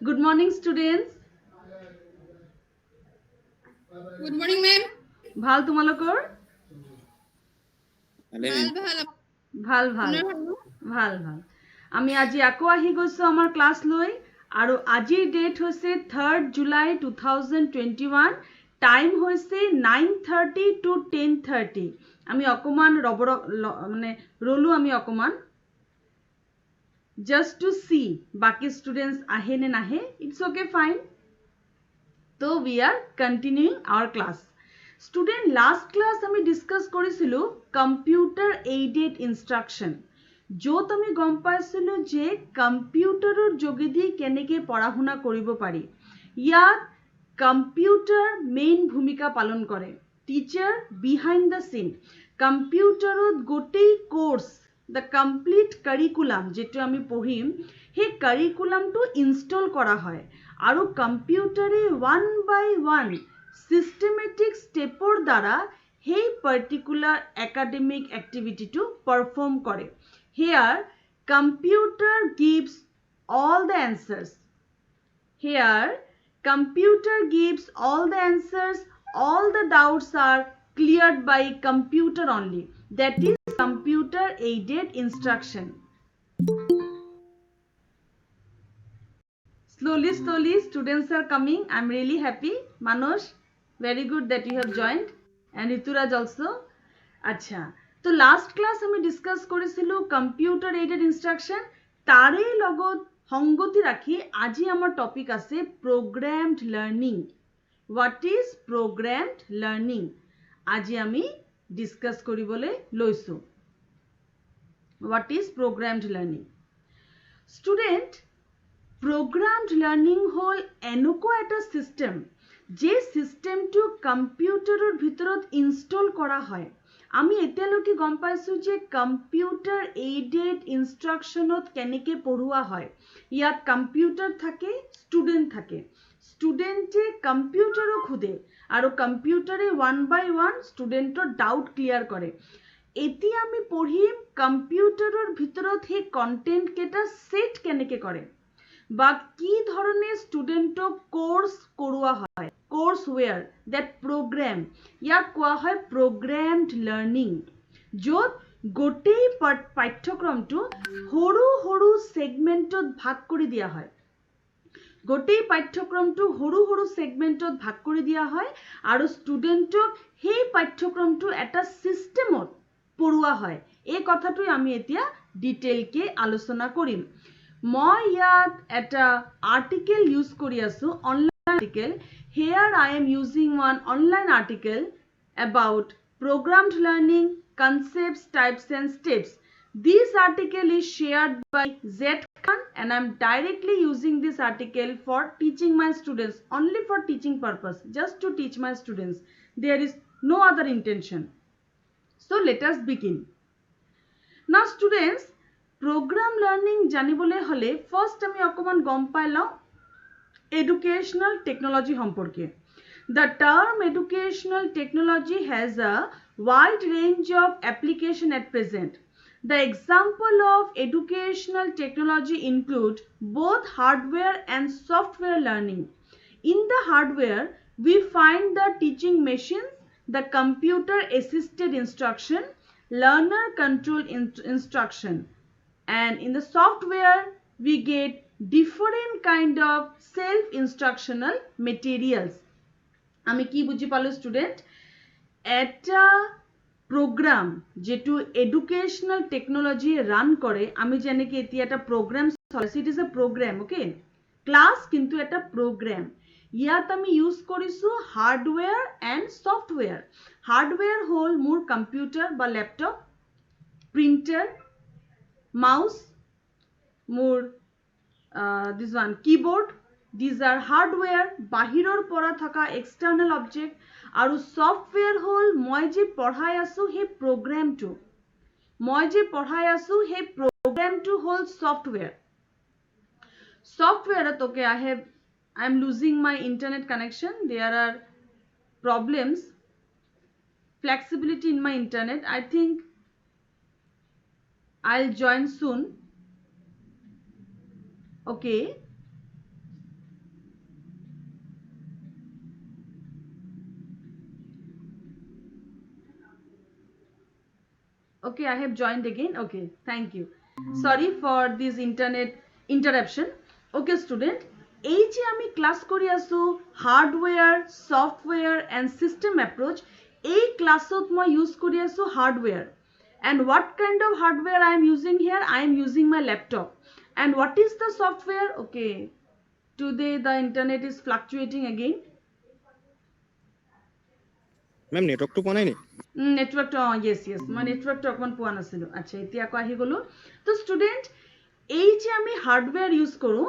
Good morning, students. Good morning, ma'am. ভাল তোমালোকৰ? ভাল ভাল ভাল ভাল আপোনাৰ ভাল ন? ভাল ভাল আমি আজি আকৌ আহি গৈছো আমাৰ ক্লাছ লৈ আৰু আজিৰ ডেট হৈছে 3rd July 2021 টাইম হৈছে 9:30 to 10:30 আমি অকমান মানে ৰলো আমি অকমান just to see বাকি students আহে নে নাহে. It's okay, fine. So we are continuing our class. Student, last class আমি ডিসকাস কৰিছিলো কম্পিউটাৰ এইডেড ইনষ্ট্ৰাকচন য'ত আমি গম পাইছিলো যে কম্পিউটাৰৰ যোগেদি কেনেকৈ পঢ়া শুনা কৰিব পাৰি. ইয়াত কম্পিউটাৰ মেইন ভূমিকা পালন কৰে. টিচাৰ বিহাইণ্ড দ্য চিন. কম্পিউটাৰত গোটেই কোৰ্স দ্য কমপ্লিট কাৰিকুলাম যেটো আমি পঢ়িম সেই কাৰিকুলামটো ইনষ্টল কৰা হয় আৰু কম্পিউটাৰে 1 by 1 systematic stepৰ দ্বাৰা সেই particular academic activity to perform কৰে. Here computer gives all the answers. Here computer gives all the answers. All the doubts are cleared by computer only. That is computer aided instruction. Slowly, students are coming. I'm really happy. Manoj, very good that you have joined. And Rituraj also. Acha. So last class আমি discuss কৰিছিলো computer aided instruction তাৰে লগত সংগতি ৰাখি আজি আমাৰ topic আছে প্ৰগ্ৰামড learning. What is programmed learning? আজি আমি ডিসকাস কৰিবলৈ লৈছো. What is programmed learning? Student, programmed learning হল এনেকুৱা এটা সিস্টেম যে সিস্টেমটো কম্পিউটাৰৰ ভিতৰত ইনষ্টল কৰা হয়. আমি এতিয়ালৈকে গম পাইছো যে কম্পিউটাৰ এইডেড ইনষ্ট্ৰাকচনত কেনেকৈ পঢ়ুৱা হয়. ইয়াত কম্পিউটাৰ থাকে, ষ্টুডেণ্ট থাকে. ষ্টুডেণ্টে কম্পিউটাৰক সোধে আৰু কম্পিউটাৰে 1 by 1 ষ্টুডেণ্টৰ ডাউট ক্লিয়াৰ কৰে. এতিয়া আমি পঢ়িম কম্পিউটাৰৰ ভিতৰত সেই কন্টেন্ট কেইটা সেট কেনেকৈ কৰে বা কি ধৰণে ষ্টুডেণ্টক কোৰ্স কৰোৱা হয়. কোৰ্স ওয়্যাৰ দ্যাট প্ৰগ্ৰাম ইয়াক কোৱা হয় প্ৰগ্ৰামড লাৰ্নিং য'ত গোটেই পাঠ্যক্ৰমটো সৰু সৰু সেগমেন্টত ভাগ কৰি দিয়া হয়. গোটেই পাঠ্যক্ৰমটো সৰু সৰু সেগমেন্টত ভাগ কৰি দিয়া হয় আৰু ষ্টুডেণ্টক সেই পাঠ্যক্ৰমটো এটা সিস্টেমত পঢ়ুৱা হয়. এই কথাটোই আমি এতিয়া ডিটেইলকে আলোচনা কৰিম. মই ইয়াত এটা আৰ্টিকেল ইউজ কৰি আছো, online article. Here I am using one online article about programmed learning concepts, types and steps. This article is shared by Z Khan and I am directly using this article for teaching my students, only for teaching purpose, just to teach my students. There is no other intention. So let us begin. Now students, program learning জানিবলৈ হলে first আমি অকমান গম পাই লও educational technology সম্পর্কে. The term educational technology has a wide range of application at present. The example of educational technology include both hardware and software learning. In the hardware, we find the teaching machines, the computer assisted instruction, learner controlled instruction, and in the software we get different kind of self instructional materials. আমি কি বুঝি পালো student, এটা programme যেটো educational technology run করে, আমি যেনেকে এতিয়া এটা প্রোগ্রাম চলাইছো, it is a program. Okay, class কিন্তু এটা প্রোগ্রাম. ইয়াত আমি ইউজ কৰিছো হাৰ্ডৱেৰ এণ্ড ছফ্টৱেৰ. হাৰ্ডৱেৰ হ'ল মোৰ কম্পিউটাৰ বা লেপটপ, প্ৰিণ্টাৰ, mouse, মোৰ this one keyboard. These are hardware, বাহিৰৰ পৰা থকা external object. আৰু software হ'ল মই যে পঢ়াই আছো সেই প্ৰগ্ৰামটো. মই যে পঢ়াই আছো সেই প্ৰগ্ৰামটো হ'ল software. Software okay, I am losing my internet connection. There are problems, flexibility in my internet. I think I'll join soon. Okay. Okay, I have joined again. Okay, thank you. Sorry for this internet interruption. Okay, student, এই যে আমি class কৰি আছো হাৰ্ডওয়্যাৰ, software and system অ্যাপ্ৰোচ, এই ক্লাসত মই use কৰি আছো hardware. And what kind of hardware I am using here? I am using my laptop. And what is the software? Okay, today the internet is fluctuating again. Ma'am, network to পোৱা নাই নি? Network to yes, my network to অকমান পোৱা নাছিলো. আচ্ছা, এতিয়া আকৌ আহি গলো. তো স্টুডেন্ট, এই যে আমি হার্ডওয়্যার ইউজ কৰো,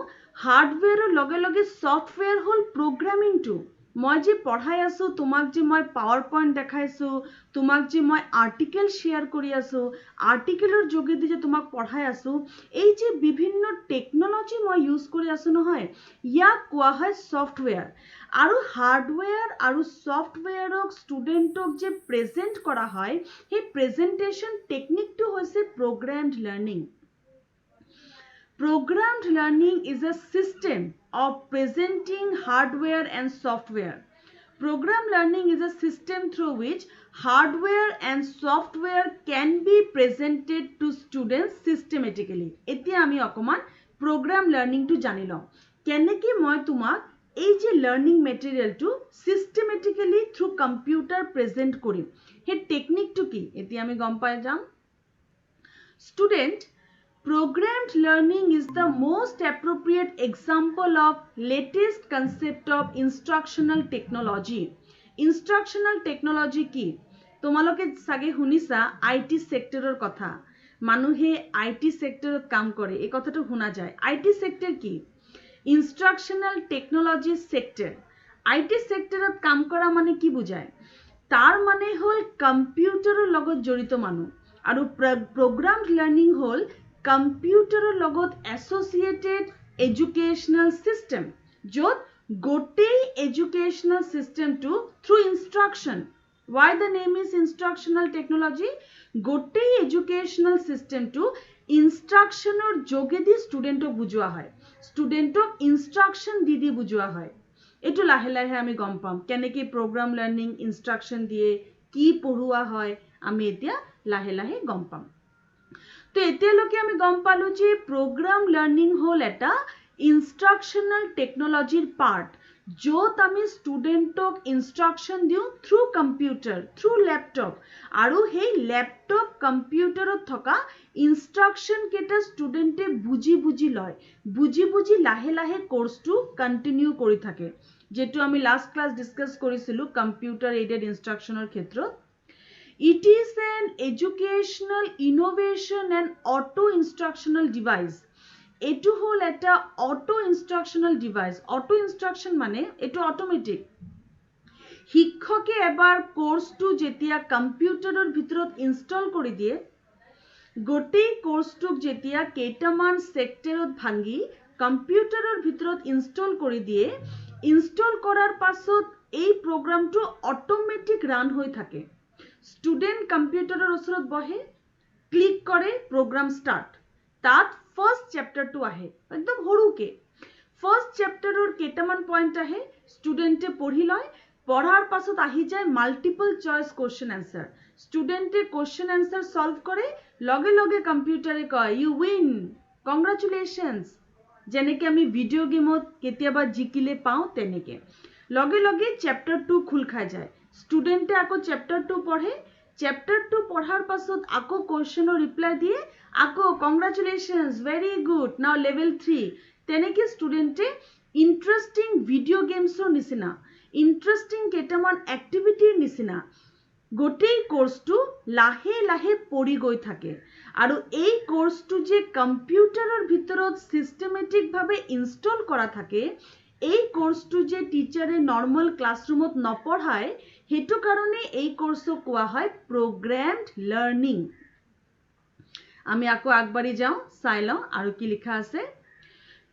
হাৰ্ডওয়্যাৰৰ লগে লগে সফটওয়্যাৰ হল প্ৰোগ্ৰামিং টু. মই যে পঢ়াই আছো, তোমাক যে মই পাৱাৰ পইণ্ট দেখাইছো, তোমাক যে মই আৰ্টিকেল শ্বেয়াৰ কৰি আছো, আৰ্টিকেলৰ যোগেদি যে তোমাক পঢ়াই আছো, এই যে বিভিন্ন টেকনলজি মই ইউজ কৰি আছো নহয়, ইয়াক কোৱা হয় সফটওয়্যাৰ. আৰু হাৰ্ডওয়্যাৰ আৰু সফটওয়্যাৰক ষ্টুডেণ্টক যে প্ৰেজেণ্ট কৰা হয়, সেই প্ৰেজেণ্টেশ্যন টেকনিকটো হৈছে প্ৰগ্ৰামড learning. Programmed learning is a system of presenting hardware and software. Programmed learning is a system through which hardware and software can be presented to students systematically. এতিয়া আমি অকমান program learning to জানি লওঁ. কেনেকৈ মই তোমাক এই যে learning material to systematically through computer present কৰিম, সেই টেকনিকটো কি এতিয়া আমি গম পাই যাম. Student, programmed learning is the most appropriate example of latest concept of instructional technology. Instructional technology কি? তোমালোকে সাগে শুনিছা IT সেক্টৰৰ কথা. মানুহে IT সেক্টৰত কাম কৰে, এই কথাটো শুনা যায়. IT সেক্টৰ কি? Instructional technology sector. IT সেক্টৰত কাম কৰা মানে কি বুজায়? তাৰ মানে হল কম্পিউটাৰৰ লগত জড়িত মানুহ. আৰু programmed learning হল কম্পিউটাৰৰ লগত এছ'চিয়েটেড এডুকেশ্যনেল চিষ্টেম, য'ত গোটেই এডুকেশ্যনেল চিষ্টেমটো through instruction. Why the name is instructional technology? গোটেই এডুকেশ্যনেল চিষ্টেমটো ইনষ্ট্ৰাকশ্যনৰ যোগেদি ষ্টুডেণ্টক বুজোৱা হয়, ষ্টুডেণ্টক ইনষ্ট্ৰাকশ্যন দি দি বুজোৱা হয়. এইটো লাহে লাহে আমি গম পাম কেনেকৈ প্ৰগ্ৰাম লাৰ্নিং ইনষ্ট্ৰাকশ্যন দিয়ে, কি পঢ়োৱা হয়, আমি এতিয়া লাহে লাহে গম পাম. তো এতিয়ালৈকে আমি গম পালো যে প্রোগ্রাম লার্নিং হল এটা ইনস্ট্রাকশনাল টেকনলজিৰ পাৰ্ট, য'ত আমি ষ্টুডেণ্টক ইনস্ট্ৰাকশ্যন দিওঁ থ্ৰু কম্পিউটাৰ, থ্ৰু লেপটপ. আৰু সেই লেপটপ কম্পিউটাৰত থকা ইনস্ট্ৰাকশ্যন কেইটা ষ্টুডেণ্টে বুজি বুজি লয়, বুজি বুজি লাহে লাহে কোৰ্সটো কন্টিনিউ কৰি থাকে, যেটো আমি লাষ্ট ক্লাছ ডিসকাস কৰিছিলো কম্পিউটাৰ এইডেড ইনস্ট্ৰাকশ্যনৰ ক্ষেত্ৰত. It is an educational innovation and auto instructional device. এটো হল এটা auto instructional device. Auto instruction মানে এটো অটোমেটিক. শিক্ষকে এবাৰ কোৰ্সটো যেতিয়া কম্পিউটাৰৰ ভিতৰত ইনষ্টল কৰি দিয়ে, গোটেই কোৰ্সটোক যেতিয়া কেইটামান সেক্টৰত ভাঙি কম্পিউটাৰৰ ভিতৰত ইনষ্টল কৰি দিয়ে, ইনষ্টল কৰাৰ পাছত এই প্ৰগ্ৰামটো অটোমেটিক ৰান হৈ থাকে. স্টুডেন্ট কম্পিউটাৰৰ ওচৰত বহে, ক্লিক কৰে, প্ৰগ্ৰাম ষ্টাৰ্ট. তাত ফাৰ্স্ট চ্যাপ্টাৰটো আহে, একদম সৰুকে. ফাৰ্স্ট চ্যাপ্টাৰৰ কেইটামান পইণ্ট আহে, ষ্টুডেণ্টে পঢ়ি লয়, পঢ়াৰ পাছত আহি যায় মাল্টিপল চইচ কোশ্চেন এনসাৰ. ষ্টুডেণ্টে কোশ্চেন এনসাৰ সলভ কৰে, লগে লগে কম্পিউটাৰে কয় ইউ উইন, কংগ্ৰেচুলেশ্যনছ. যেনেকৈ আমি ভিডিঅ' গেমত কেতিয়াবা জিকিলে পাওঁ তেনেকৈ লগে লগে চ্যাপ্টাৰ 2 খোল খাই যায়. স্টুডেণ্টে আকৌ চ্যাপ্টাৰ 2 পঢ়ে, চ্যাপ্টাৰ 2 পঢ়াৰ পাছত আকৌ কোশ্চেনৰ ৰিপ্লাই দিয়ে, আকৌ কংগ্ৰেচুলেশ্যনছ, ভেৰি গুড, নাও লেভেল 3. তেনেকৈ ষ্টুডেণ্টে ইণ্টাৰেষ্টিং ভিডিঅ' গেমছৰ নিচিনা, ইণ্টাৰেষ্টিং কেইটামান এক্টিভিটিৰ নিচিনা গোটেই কোৰ্সটো লাহে লাহে পঢ়ি গৈ থাকে. আৰু এই কোৰ্সটো যে কম্পিউটাৰৰ ভিতৰত সিস্টেমেটিকভাৱে ইনষ্টল কৰা থাকে, এই কোৰ্সটো যে টিচাৰে নৰ্মাল ক্লাছৰুমত নপঢ়ায়, হেতু কাৰণে এই কোৰ্সক কোৱা হয় প্ৰগ্ৰামড লাৰ্নিং. আমি আকৌ আগবাঢ়ি যাওঁ, চাই লওঁ আৰু কি লিখা আছে.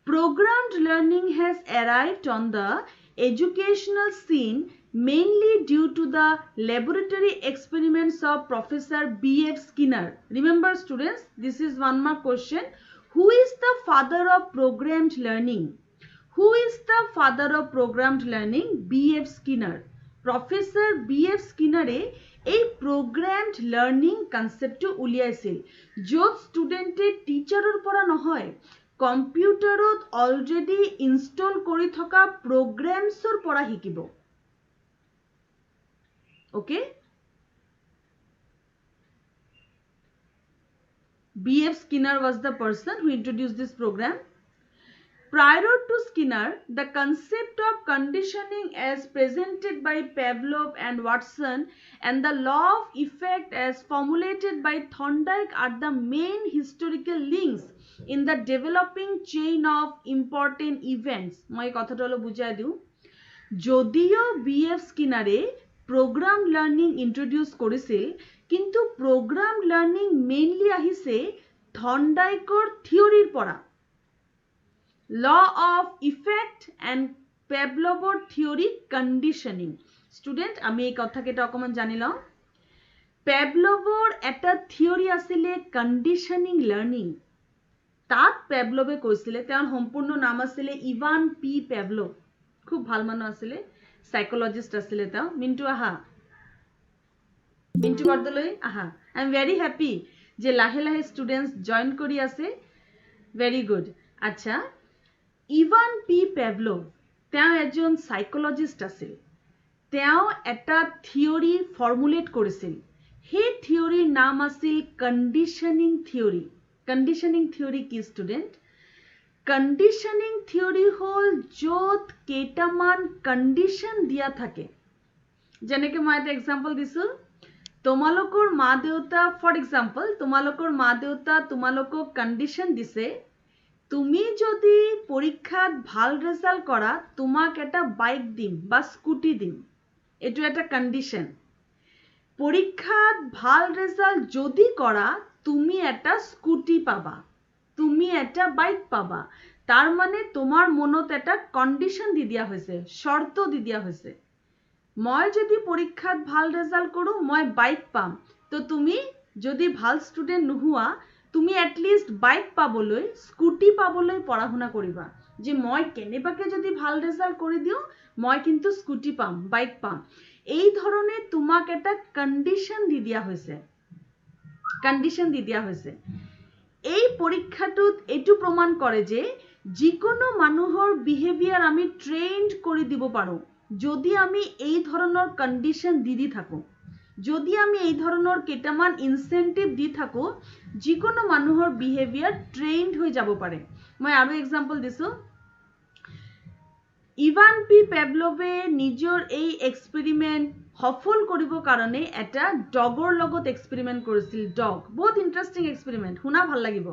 Programmed learning has arrived on the educational scene mainly due to the laboratory experiments of Professor B.F. Skinner. Remember students, this is one more question. Who is the father of programmed learning? Who is the father of programmed learning? B.F. Skinner. Professor BF স্কিনাৰে এই প্ৰগ্ৰামড learning কনসেপ্টটো উলিয়াইছিল য'ত ষ্টুডেণ্টে টিচাৰৰ পৰা নহয় কম্পিউটাৰত already install কৰি থকা প্ৰগ্ৰামছৰ পৰা শিকিব okay BF Skinner was the person who introduced this program. Prior to Skinner, the concept of conditioning as presented by Pavlov and Watson and the law of effect as formulated by Thorndike are the main historical links in the developing chain of important events. মই কথাটা হলো বুঝাই দিও যদিও BF Skinner program learning introduce করেছিল কিন্তু program learning mainly আহিছে Thorndikeৰ theoryৰ পৰা law of effect and Pavlovৰ theory conditioning student আমি এই কথাকেটা অকমান জানি লওঁ Pavlovৰ এটা theory আছিলে conditioning learning তাত Pavlove কৈছিলে তেওঁৰ সম্পূৰ্ণ নাম আছিলে ইভান পি Pavlov খুব ভাল মানুহ আছিলে সাইকোলজিস্ট আছিলে তা মিন্টু আহা মিন্টু বৰ্দলৈ আহা আই এম ভেৰি হ্যাপি যে লাহে লাহে স্টুডেন্টস জয়েন কৰি আছে ভেৰি গুড আচ্ছা ইভান পি Pavlov তেওঁ এজন সাইকোলজিস্ট আছিল তেওঁ এটা থিওৰি ফৰ্মুলেট কৰিছিল সেই থিওৰিৰ নাম আছিল কন্ডিশনিং থিওৰি কি স্টুডেন্ট কন্ডিশনিং থিওৰি হল য'ত কেইটামান কন্ডিশন দিয়া থাকে যেনেকৈ মই এটা এক্সাম্পল দিছো তোমালোকৰ মা দেউতা ফৰ এক্সাম্পল তোমালোকৰ মা দেউতা তোমালোকক কন্ডিশন দিছে তুমি যদি পৰীক্ষাত ভাল ৰেজাল্ট কৰা তোমাক এটা বাইক দিম বা স্কুটি দিম এটো এটা কন্ডিশন পৰীক্ষাত ভাল ৰেজাল্ট যদি কৰা তুমি এটা স্কুটি পাবা তুমি এটা বাইক পাবা তার মানে তোমার মনত এটা কন্ডিশন দি দিয়া হৈছে শর্ত দি দিয়া হৈছে মই যদি পৰীক্ষাত ভাল ৰেজাল্ট কৰো মই বাইক পাম তো তুমি যদি ভাল স্টুডেন্ট নোহোৱা তুমি এটলিস্ট বাইক পাবলৈ স্কুটি পাবলৈ পঢ়াশুনা কৰিবা যে মই কেনেবাকে যদি ভাল ৰেজাল্ট কৰি দিও মই কিন্তু স্কুটি পাম বাইক পাম এই ধৰণে তোমাক এটা কন্ডিশন দি দিয়া হৈছে এই পৰীক্ষাটোত এটো প্ৰমাণ কৰে যে যিকোনো মানুহৰ বিহেভিয়াৰ আমি ট্ৰেইনড কৰি দিব পাৰো যদি আমি এই ধৰণৰ কন্ডিশন দি থাকো যদি আমি এই ধৰণৰ কেটামান ইনসেন্টিভ দি থাকো যিকোনো মানুহৰ বিহেভিয়াৰ ট্ৰেইনড হৈ যাব পাৰে মই আৰু এক্সাম্পল দিছো ইভান পি Pavlove নিজৰ এই এক্সপেৰিমেন্ট সফল কৰিব কাৰণে এটা ডগৰ লগত এক্সপেৰিমেন্ট কৰিছিল ডগ বহুত ইন্টাৰেষ্টিং এক্সপেৰিমেন্ট শুনা ভাল লাগিব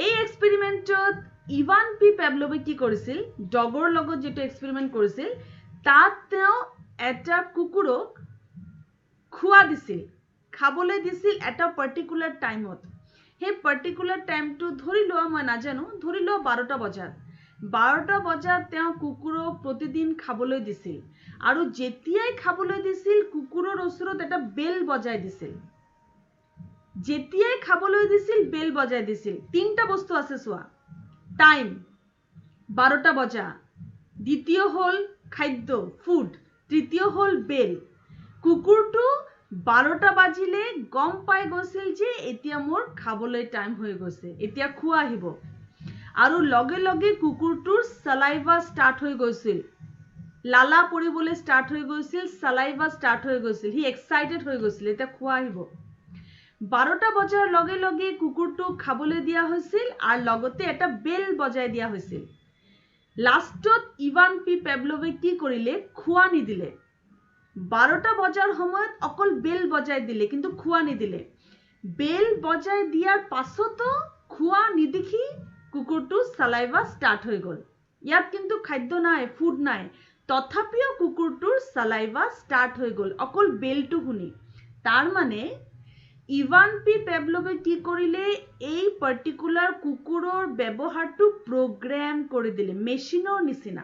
এই এক্সপেৰিমেন্টত ইভান পি Pavlove কি কৰিছিল ডগৰ লগত যেটো এক্সপেৰিমেন্ট কৰিছিল তাত তেওঁ এটা কুকুৰক খুৱা দিছিল খাবলৈ দিছিল এটা পাৰ্টিকুলাৰ টাইমত হে পাৰ্টিকুলাৰ টাইমটো ধৰি লোৱা মই নাজানো ধৰি লোৱা 12টা বজাত তেওঁ কুকুৰক প্ৰতিদিন খাবলৈ দিছিল আৰু যেতিয়াই খাবলৈ দিছিল কুকুৰৰ ওচৰত এটা বেল বজাই দিছিল যেতিয়াই খাবলৈ দিছিল বেল বজাই দিছিল তিনটা বস্তু আছে সোৱা টাইম 12টা বজা দ্বিতীয় হল খাদ্য ফুড তৃতীয় হল বেল কুকুৰটো 12টা বাজিলে গম পাই গৈছিল যে এতিয়া মোৰ খাবলৈ টাইম হৈ গৈছে এতিয়া খোৱা আহিব আৰু লগে লগে কুকুৰটোৰ সালাইভা স্টাৰ্ট হৈ গৈছিল লালা পৰিবলৈ স্টাৰ্ট হৈ গৈছিল সালাইভা স্টাৰ্ট হৈ গৈছিল হি এক্সাইটেড হৈ গৈছিল এটা খোৱা আহিব 12টা বজাৰ লগে লগে কুকুৰটো খাবলৈ দিয়া হৈছিল আৰু লগতে এটা বেল বজাই দিয়া হৈছিল লাষ্টত ইভান পি Pavlove কি কৰিলে খোৱা নিদিলে 12টা বজাৰ সময়ত অকল বেল বজাই দিলে কিন্তু খোৱা নিদিলে বেল বজাই দিয়াৰ পাছতো খোৱা নিদিখি কুকুৰটো সালাইভা স্টাৰ্ট হৈ গল ইয়াত কিন্তু খাদ্য নাই ফুড নাই তথাপিও কুকুৰটোৰ সালাইভা স্টাৰ্ট হৈ গল অকল বেলটো শুনি তাৰ মানে ইভান পি Pavlove কি কৰিলে এই পাৰ্টিকুলাৰ কুকুৰৰ ব্যৱহাৰটো প্ৰগ্ৰাম কৰি দিলে মেচিনৰ নিচিনা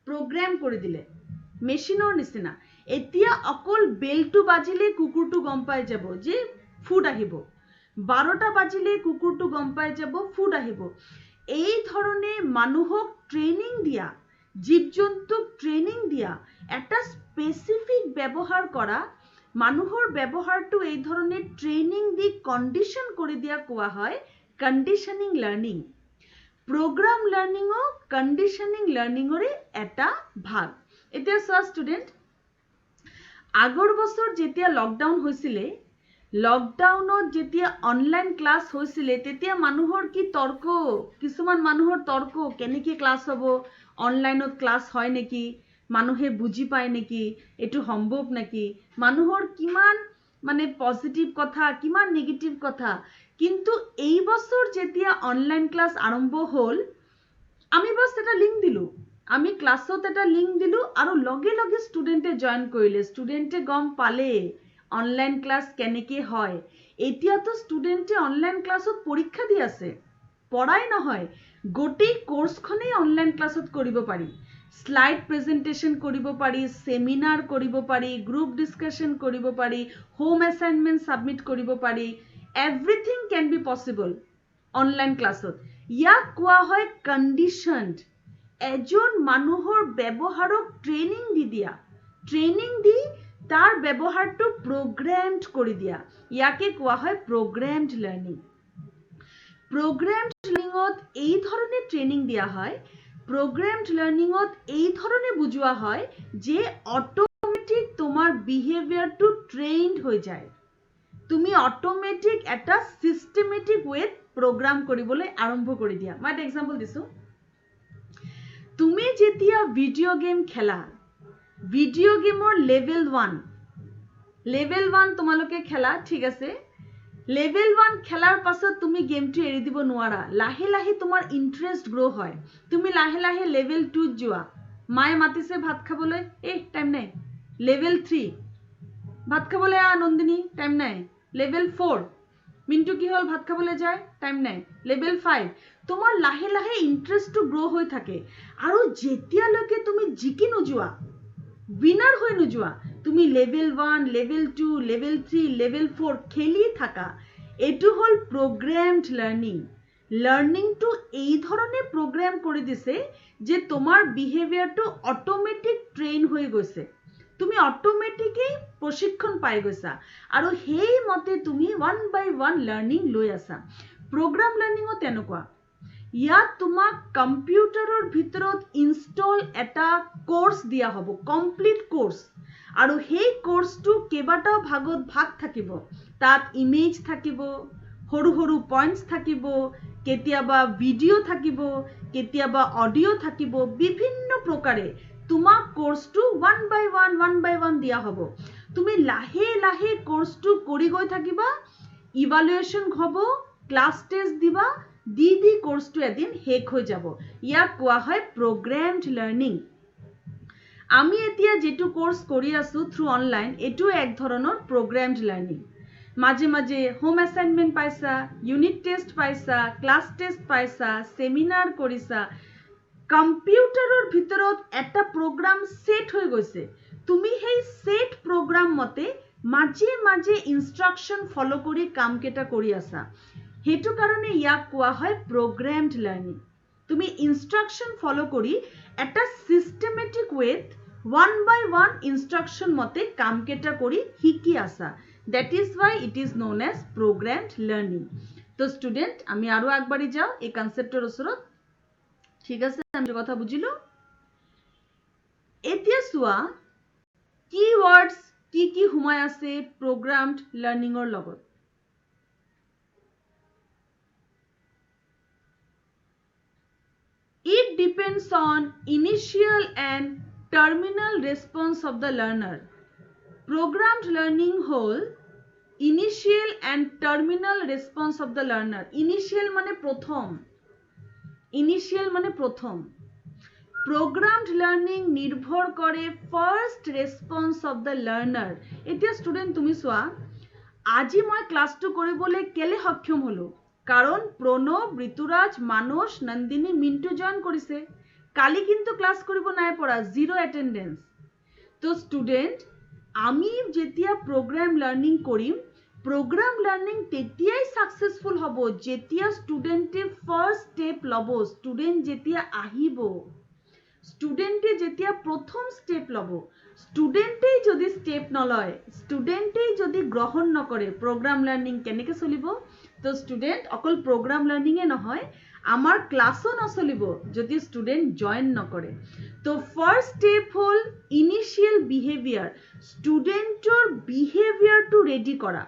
প্ৰগ্ৰাম কৰি দিলে মেচিনৰ নিচিনা এতিয়া অকল বেলটো বাজিলে কুকুৰটো গম পাই যাব যে ফুড আহিব 12টা বাজিলে কুকুৰটো গম পাই যাব ফুড আহিব এই ধৰণে মানুহক ট্ৰেইনিং দিয়া জীৱ-জন্তুক ট্ৰেইনিং দিয়া, এটা স্পেচিফিক ব্যৱহাৰ কৰা, মানুহৰ ব্যৱহাৰটো এই ধৰণে ট্ৰেইনিং দি কণ্ডিশ্যন কৰি দিয়া কোৱা হয় কণ্ডিশ্যনিং লাৰ্নিং। প্ৰগ্ৰাম লাৰ্নিঙো কণ্ডিশ্যনিং লাৰ্নিঙৰে এটা ভাগ। এতিয়া চোৱা ষ্টুডেণ্ট, আগৰ বছৰ যেতিয়া লকডাউন হৈছিলে, লকডাউনত যেতিয়া অনলাইন ক্লাছ হৈছিলে, তেতিয়া মানুহৰ কি তৰ্ক, কিছুমান মানুহৰ তৰ্ক, কেনেকৈ ক্লাছ হ'ব, অনলাইনত ক্লাছ হয় নেকি, মানুহে বুজি পায় নেকি, এইটো সম্ভৱ নেকি, মানুহৰ কিমান মানে পজিটিভ কথা, কিমান নেগেটিভ কথা। কিন্তু এই বছৰ যেতিয়া অনলাইন ক্লাছ আৰম্ভ হ'ল, আমি বাছ এটা লিংক দিলোঁ, আমি ক্লাছত এটা লিংক দিলোঁ আৰু লগে লগে ষ্টুডেণ্টে জইন কৰিলে, ষ্টুডেণ্টে গম পালে অনলাইন ক্লাছ কেনেকৈ হয়। এতিয়াতো ষ্টুডেণ্টে অনলাইন ক্লাছত পৰীক্ষা দি আছে, পঢ়াই নহয়, গোটেই কোৰ্চখনেই অনলাইন ক্লাছত কৰিব পাৰি। স্লাইড প্ৰেজেণ্টেশ্যন কৰিব পাৰি, ছেমিনাৰ কৰিব পাৰি, গ্ৰুপ ডিছকাশ্যন কৰিব পাৰি, হোম এছাইনমেণ্ট ছাবমিট কৰিব পাৰি, everything can be possible online ক্লাছত। ইয়াক কোৱা হয় কণ্ডিশ্যনড। এজন মানুহৰ ব্যৱহাৰক ট্ৰেইনিং দি দিয়া, ট্ৰেইনিং দি তাৰ ব্যৱহাৰটো প্ৰগ্ৰেমড কৰি দিয়া, ইয়াকে কোৱা হয় প্ৰগ্ৰেমড লাৰ্নিং। প্ৰগ্ৰেমড লাৰ্নিঙত এই ধৰণে ট্ৰেইনিং দিয়া হয়, প্ৰগ্ৰেমড লাৰ্নিঙত এই ধৰণে বুজোৱা হয় যে অটোমেটিক তোমাৰ বিহেভিয়াৰটো ট্ৰেইনড হৈ যায়, তুমি অটোমেটিক এটা চিষ্টেমেটিক ৱেত প্ৰগ্ৰাম কৰিবলৈ আৰম্ভ কৰি দিয়া। মই এটা এক্সাম্পল দিছোঁ, তুমি যেতিয়া ভিডিঅ' গেম খেলা, ভিডিঅ' গেমৰ লেভেল 1 তোমালোকে খেলা, ঠিক আছে, লেভেল 1 খেলাৰ পাছত তুমি গেমটো এৰি দিব নোৱাৰা, লাহে লাহে তোমাৰ ইণ্টাৰেষ্ট গ্ৰ' হয়, তুমি লাহে লাহে লেভেল 2ত যোৱা, মায়ে মাতিছে ভাত খাবলৈ, টাইম নাই, লেভেল 3, ভাত খাবলৈ নন্দিনী, টাইম নাই, লেভেল 4, মিণ্টু কি হ'ল ভাত খাবলৈ যায়, টাইম নাই, লেভেল 5, তোমাৰ লাহে লাহে ইণ্টাৰেষ্টটো গ্ৰ' হৈ থাকে। আৰু যেতিয়ালৈকে তুমি জিকি নোযোৱা, উইনাৰ হৈ নোযোৱা, তুমি লেভেল 1, লেভেল 2, লেভেল 3, লেভেল 4 খেলি থাকা। এইটো হ'ল প্ৰগ্ৰেমড লাৰ্নিং। লাৰ্নিংটো এই ধৰণে প্ৰগ্ৰেম কৰি দিছে যে তোমাৰ বিহেভিয়াৰটো অটোমেটিক ট্ৰেইন হৈ গৈছে, তুমি অটোমেটিকেই প্ৰশিক্ষণ পাই গৈছা আৰু সেইমতে তুমি 1 by 1 লাৰ্নিং লৈ আছা। প্ৰগ্ৰাম লাৰ্নিঙো তেনেকুৱা, ইয়াত তোমাক কম্পিউটাৰৰ ভিতৰত ইনষ্টল এটা কোৰ্চ দিয়া হ'ব, কমপ্লিট কোৰ্চ, আৰু সেই কোৰ্চটো কেইবাটাও ভাগত ভাগ থাকিব, তাত ইমেজ থাকিব, সৰু সৰু পইণ্টছ থাকিব, কেতিয়াবা ভিডিঅ' থাকিব, কেতিয়াবা অডিঅ' থাকিব, বিভিন্ন প্ৰকাৰে তোমাক কোৰ্চটো 1 by 1 দিয়া হ'ব। তুমি লাহে লাহে কোৰ্চটো কৰি গৈ থাকিবা, ইভালুৱেশ্যন হ'ব, ক্লাছ টেষ্ট দিবা, দি কোৰ্চটো এদিন শেষ হৈ যাব। ইয়াক কোৱা হয় প্ৰগ্ৰেমড লাৰ্নিং। আমি এতিয়া যেটো কোৰ্চ কৰি আছো থ্ৰু অনলাইন, এইটো এক ধৰণৰ প্ৰগ্ৰেমড লাৰ্নিং। মাজে মাজে হোম এছাইনমেণ্ট পাইছা, ইউনিট টেষ্ট পাইছা, ক্লাছ টেষ্ট পাইছা, ছেমিনাৰ কৰিছা, কম্পিউটাৰৰ ভিতৰত এটা প্ৰগ্ৰাম সেট হৈ গৈছে, তুমি সেই সেট প্ৰগ্ৰাম মতে মাজে মাজে ইনষ্ট্ৰাকশ্যন ফলো কৰি কামকেইটা কৰি আছা, সেইটো কাৰণে ইয়াক কোৱা হয় প্ৰগ্ৰেমড লাৰ্নিং। তুমি ইনষ্ট্ৰাকশ্যন ফলো কৰি এটা চিষ্টেমেটিক ৱেত 1 by 1 ইনষ্ট্ৰাকশ্যন মতে কামকেইটা কৰি শিকি আছা, that is why it is known as programmed learning. তো ষ্টুডেণ্ট, আমি আৰু আগবাঢ়ি যাওঁ এই কনচেপ্টৰ ওচৰত, ঠিক আছে, আমি কথা বুজিলো। এতিয়া চোৱা কিৱৰ্ডছ কি কি সোমাই আছে প্ৰগ্ৰামড লাৰ্নিঙৰ লগত। It depends on initial and terminal response of the learner. Programmed learning hall initial and terminal response of the learner. Initial মানে প্রথম, programmed learning নির্ভর করে first response of the learner. এতিয়া স্টুডেন্ট তুমি চোৱা, আজি মই ক্লাসটো কৰিবলৈ কেলে সক্ষম হলো, কাৰণ প্ৰণব, ঋতুৰাজ, মানস, নন্দিনী, মিন্টু জয়েন কৰিছে, কালি কিন্তু ক্লাস কৰিব নাই পৰা, 0 অ্যাটেন্ডেন্স। তো স্টুডেন্ট, আমি যেতিয়া প্ৰোগ্ৰাম লাৰ্নিং কৰিম, প্রোগ্রাম লার্নিং তেতিয়াই সাকসেসফুল হ'ব যেতিয়া স্টুডেন্টে ফার্স্ট স্টেপ লব, স্টুডেন্ট যেতিয়া আহিব, স্টুডেন্টে যেতিয়া প্রথম স্টেপ লব, স্টুডেন্টেই যদি স্টেপ নলয়, স্টুডেন্টেই যদি গ্রহণ নকৰে প্ৰোগ্ৰাম লাৰ্নিং কেনেকে চলিব, তো স্টুডেন্ট অকল প্ৰোগ্ৰাম লাৰ্নিংয়ে নহয় আমাৰ ক্লাসও নচলিব যদি স্টুডেন্ট জয়েন নকৰে। তো ফাৰ্স্ট স্টেপ হল ইনিশিয়াল বিহেভিয়াৰ, স্টুডেন্টৰ বিহেভিয়াৰটো ৰেডি কৰা,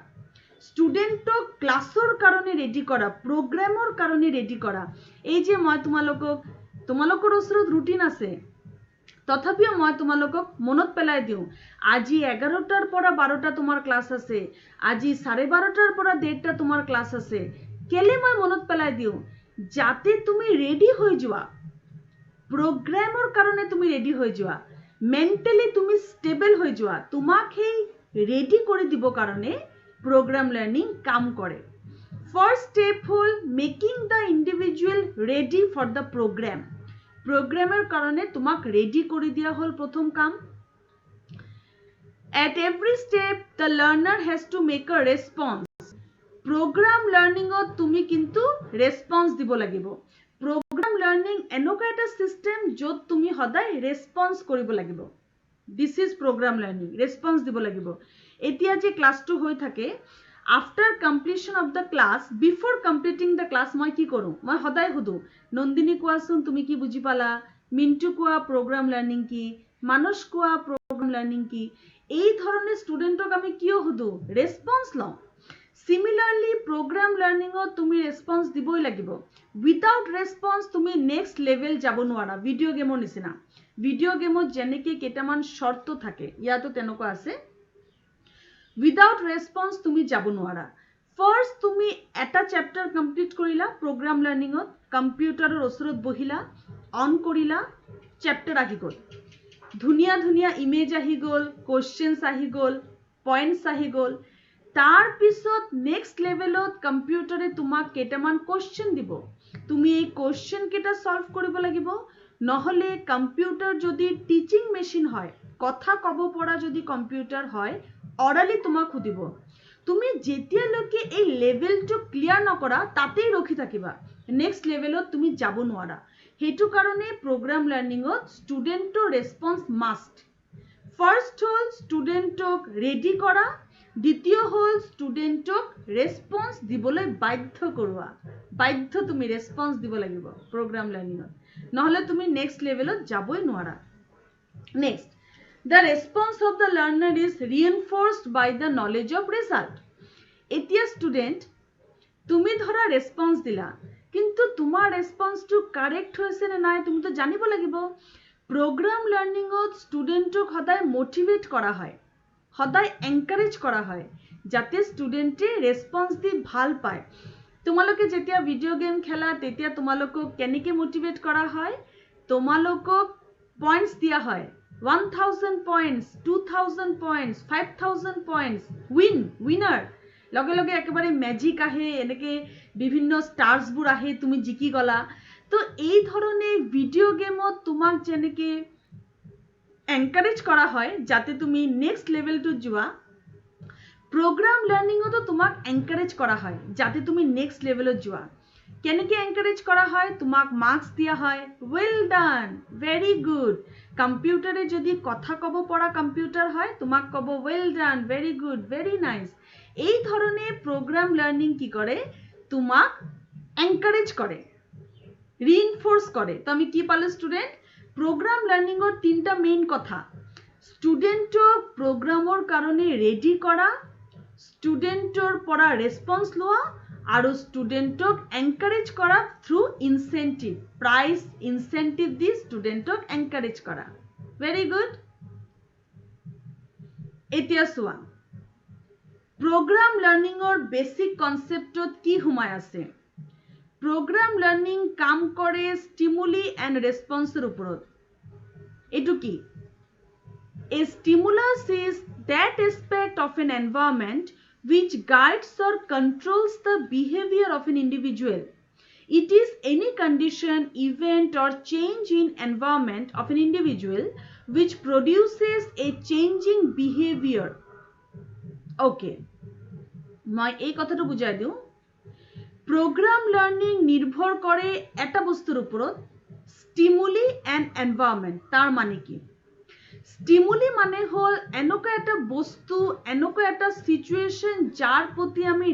স্টুডেন্টক ক্লাসৰ কাৰণে ৰেডি কৰা, প্ৰোগ্ৰামৰ কাৰণে ৰেডি কৰা। এই যে মই তোমালোকৰ ওচৰত ৰুটিন আছে, তথাপিও মই তোমালোকক মনত পেলাই দিওঁ, আজি 11টাৰ পৰা 12টা তোমাৰ ক্লাছ আছে, আজি 12:30টাৰ পৰা 1:30টা তোমাৰ ক্লাছ আছে। কেলে মই মনত পেলাই দিওঁ, যাতে তুমি ৰেডি হৈ যোৱা, প্ৰগ্ৰামৰ কাৰণে তুমি ৰেডি হৈ যোৱা, মেণ্টেলি তুমি ষ্টেবল হৈ যোৱা। তোমাক সেই ৰেডি কৰি দিব কাৰণে প্ৰগ্ৰাম লাৰ্নিং কাম কৰে। ফাৰ্ষ্ট ষ্টেপ হ'ল making the individual ready for the program. প্রোগ্রামের কারণে তোমাক রেডি করে দিয়া হল প্রথম কাম। At every step the learner has to make a response. Program লার্নিংত তুমি কিন্তু রেসপন্স দিব লাগিব। প্রোগ্রাম লার্নিং এনেকুৱা এটা সিস্টেম য'ত তুমি সদায় ৰেসপন্স কৰিব লাগিব। This is program learning, response দিব লাগিব। এতিয়া যে ক্লাসটো হৈ থাকে, after completion of the class, before completing the class মই কি কৰোঁ, মই সদায় সুধো, নন্দিনী কোৱাচোন তুমি কি বুজি পালা, মিন্টু কোৱা প্ৰোগ্ৰাম লাৰ্নিং কি, মানস কোৱা প্রোগ্রাম লার্নিং কি। এই ধরনের স্টুডেন্টক আমি কিয় সুধো, রেসপন্স লওঁ। সিমিলারলি প্রোগ্রাম লার্নিংত তুমি রেসপন্স দিবই লাগিব। উইদাউট রেসপন্স তুমি নেক্সট লেভেল যাব নোৱাৰা। ভিডিও গেমৰ নিচিনা, ভিডিও গেমত যেনেকে কেইটামান শৰ্ত থাকে, ইয়াতো তেনেকুৱা আছে। উইদাউট ৰেসপন্স তুমি যাব নোৱাৰা। ফাৰ্স্ট তুমি এটা চ্যাপ্টাৰ কমপ্লিট কৰিলা প্ৰোগ্ৰাম লাৰ্নিংত, কম্পিউটাৰৰ ওচৰত বহিলা, অন কৰিলা, চ্যাপ্টার আহি গ'ল, ধুনীয়া ধুনীয়া ইমেজ আহি গ'ল, কোশ্চেন্স আহি গ'ল, পইণ্টছ আহি গ'ল। তাৰ পিছত নেক্সট লেভেলত কম্পিউটাৰে তোমাক কেইটামান কোশ্চেন দিব, তুমি এই কোশ্চেন কেইটা সলভ কৰিব লাগিব। নহলে কম্পিউটাৰ যদি টিচিং মেশিন হয়, কথা কব পৰা যদি কম্পিউটাৰ হয়, অৰালি তোমাক সুধিব। তুমি যেতিয়ালৈকে এই লেভেলটো ক্লিয়াৰ নকৰা তাতেই ৰখি থাকিবা, নেক্সট লেভেলত তুমি যাব নোৱাৰা। সেইটো কাৰণে প্ৰোগ্ৰাম লাৰ্নিংত স্টুডেন্টৰ ৰেসপন্স মাস্ট। ফাৰ্স্ট হল স্টুডেন্টক ৰেডি কৰা, দ্বিতীয় হল স্টুডেন্টক ৰেসপন্স দিবলৈ বাধ্য কৰোৱা। বাধ্য তুমি ৰেসপন্স দিব লাগিব প্ৰোগ্ৰাম লাৰ্নিংত, নহলে তুমি নেক্সট লেভেলত যাবই নোৱাৰা। Next, the response of the learner is reinforced by the knowledge of result. এতিয়া স্টুডেন্ট তুমি ধৰা ৰেসপন্স দিলা, কিন্তু তোমাৰ ৰেসপন্সটো কাৰেক্ট হৈছে নে নাই তুমি তো জানিব লাগিব। প্ৰোগ্ৰাম লাৰ্নিংত স্টুডেন্টক সদায় মোটিভেট কৰা হয়, সদায় এনকাৰেজ কৰা হয়, যাতে স্টুডেন্টে রেসপন্স দি ভাল পায়। তোমালোকে যেতিয়া ভিডিও গেম খেলা তেতিয়া তোমালোকক কেনেকে মোটিভেট কৰা হয়, তোমালোকক পয়েন্টস দিয়া হয়, 1000 পয়েন্টস, 2000 পয়েন্টস, 5000 পয়েন্টস, উইনার। লগে লগে একেবারে ম্যাজিক আহে, এনেকে বিভিন্ন স্টাৰ্সবোৰ আহে, তুমি জিকি গলা। তো এই ধৰনেৰ ভিডিও গেমত তোমাক যেনেকে এনকাৰেজ কৰা হয় যাতে তুমি নেক্সট লেভেলটো যোৱা, প্ৰোগ্ৰাম লাৰ্নিংতো তোমাক এনকাৰেজ কৰা হয় যাতে তুমি নেক্সট লেভেলত যোৱা। কেনেকে এনকাৰেজ কৰা হয়, তোমাক মাৰ্কস দিয়া হয়, ওয়েল ডান, ভেৰি গুড। কম্পিউটাৰে যদি কথা কব পৰা কম্পিউটার হয়, তোমাক কব well done, very good, very nice. এই ধরনের প্রোগ্রাম লার্নিং কি করে, তোমাক এনকারেজ করে, রিইনফোর্স করে। তো আমি কি পালো স্টুডেন্ট, প্রোগ্রাম লাৰ্নিংৰ তিনটা মেইন কথা, স্টুডেন্টক প্ৰোগ্ৰামৰ কাৰণে ৰেডি কৰা, স্টুডেন্টৰ পৰা ৰেসপন্স লোৱা, আৰু স্টুডেন্টক এনকাৰেজ কৰা থ্ৰু ইনসেন্টিভ, প্ৰাইস ইনসেন্টিভ দি স্টুডেন্টক এনকাৰেজ কৰা। Very good. এতিয়া চোৱা, প্ৰোগ্ৰাম লাৰ্নিংৰ বেসিক কনসেপ্টত কি সোমাই আছে। প্রোগ্রাম লার্নিং কাম করে স্টিমুলি এন্ড রেসপন্সের উপরত। এটু কি, a stimulus is that aspect of an environment which guides or controls the behavior of an individual. It is any condition, event or change in environment of an individual which produces a changing behavior. Okay, মই এই কথাটো বুঝাই দিওঁ। Programme learning নির্ভর করে একটা বস্তুর উপরত, stimuli and environment তাৰ মানে কি স্টিমুলি মানে হ'ল এনেকুৱা এটা বস্তু এনেকুৱা এটা সিচুৱেশ্যন যাৰ প্ৰতি আমি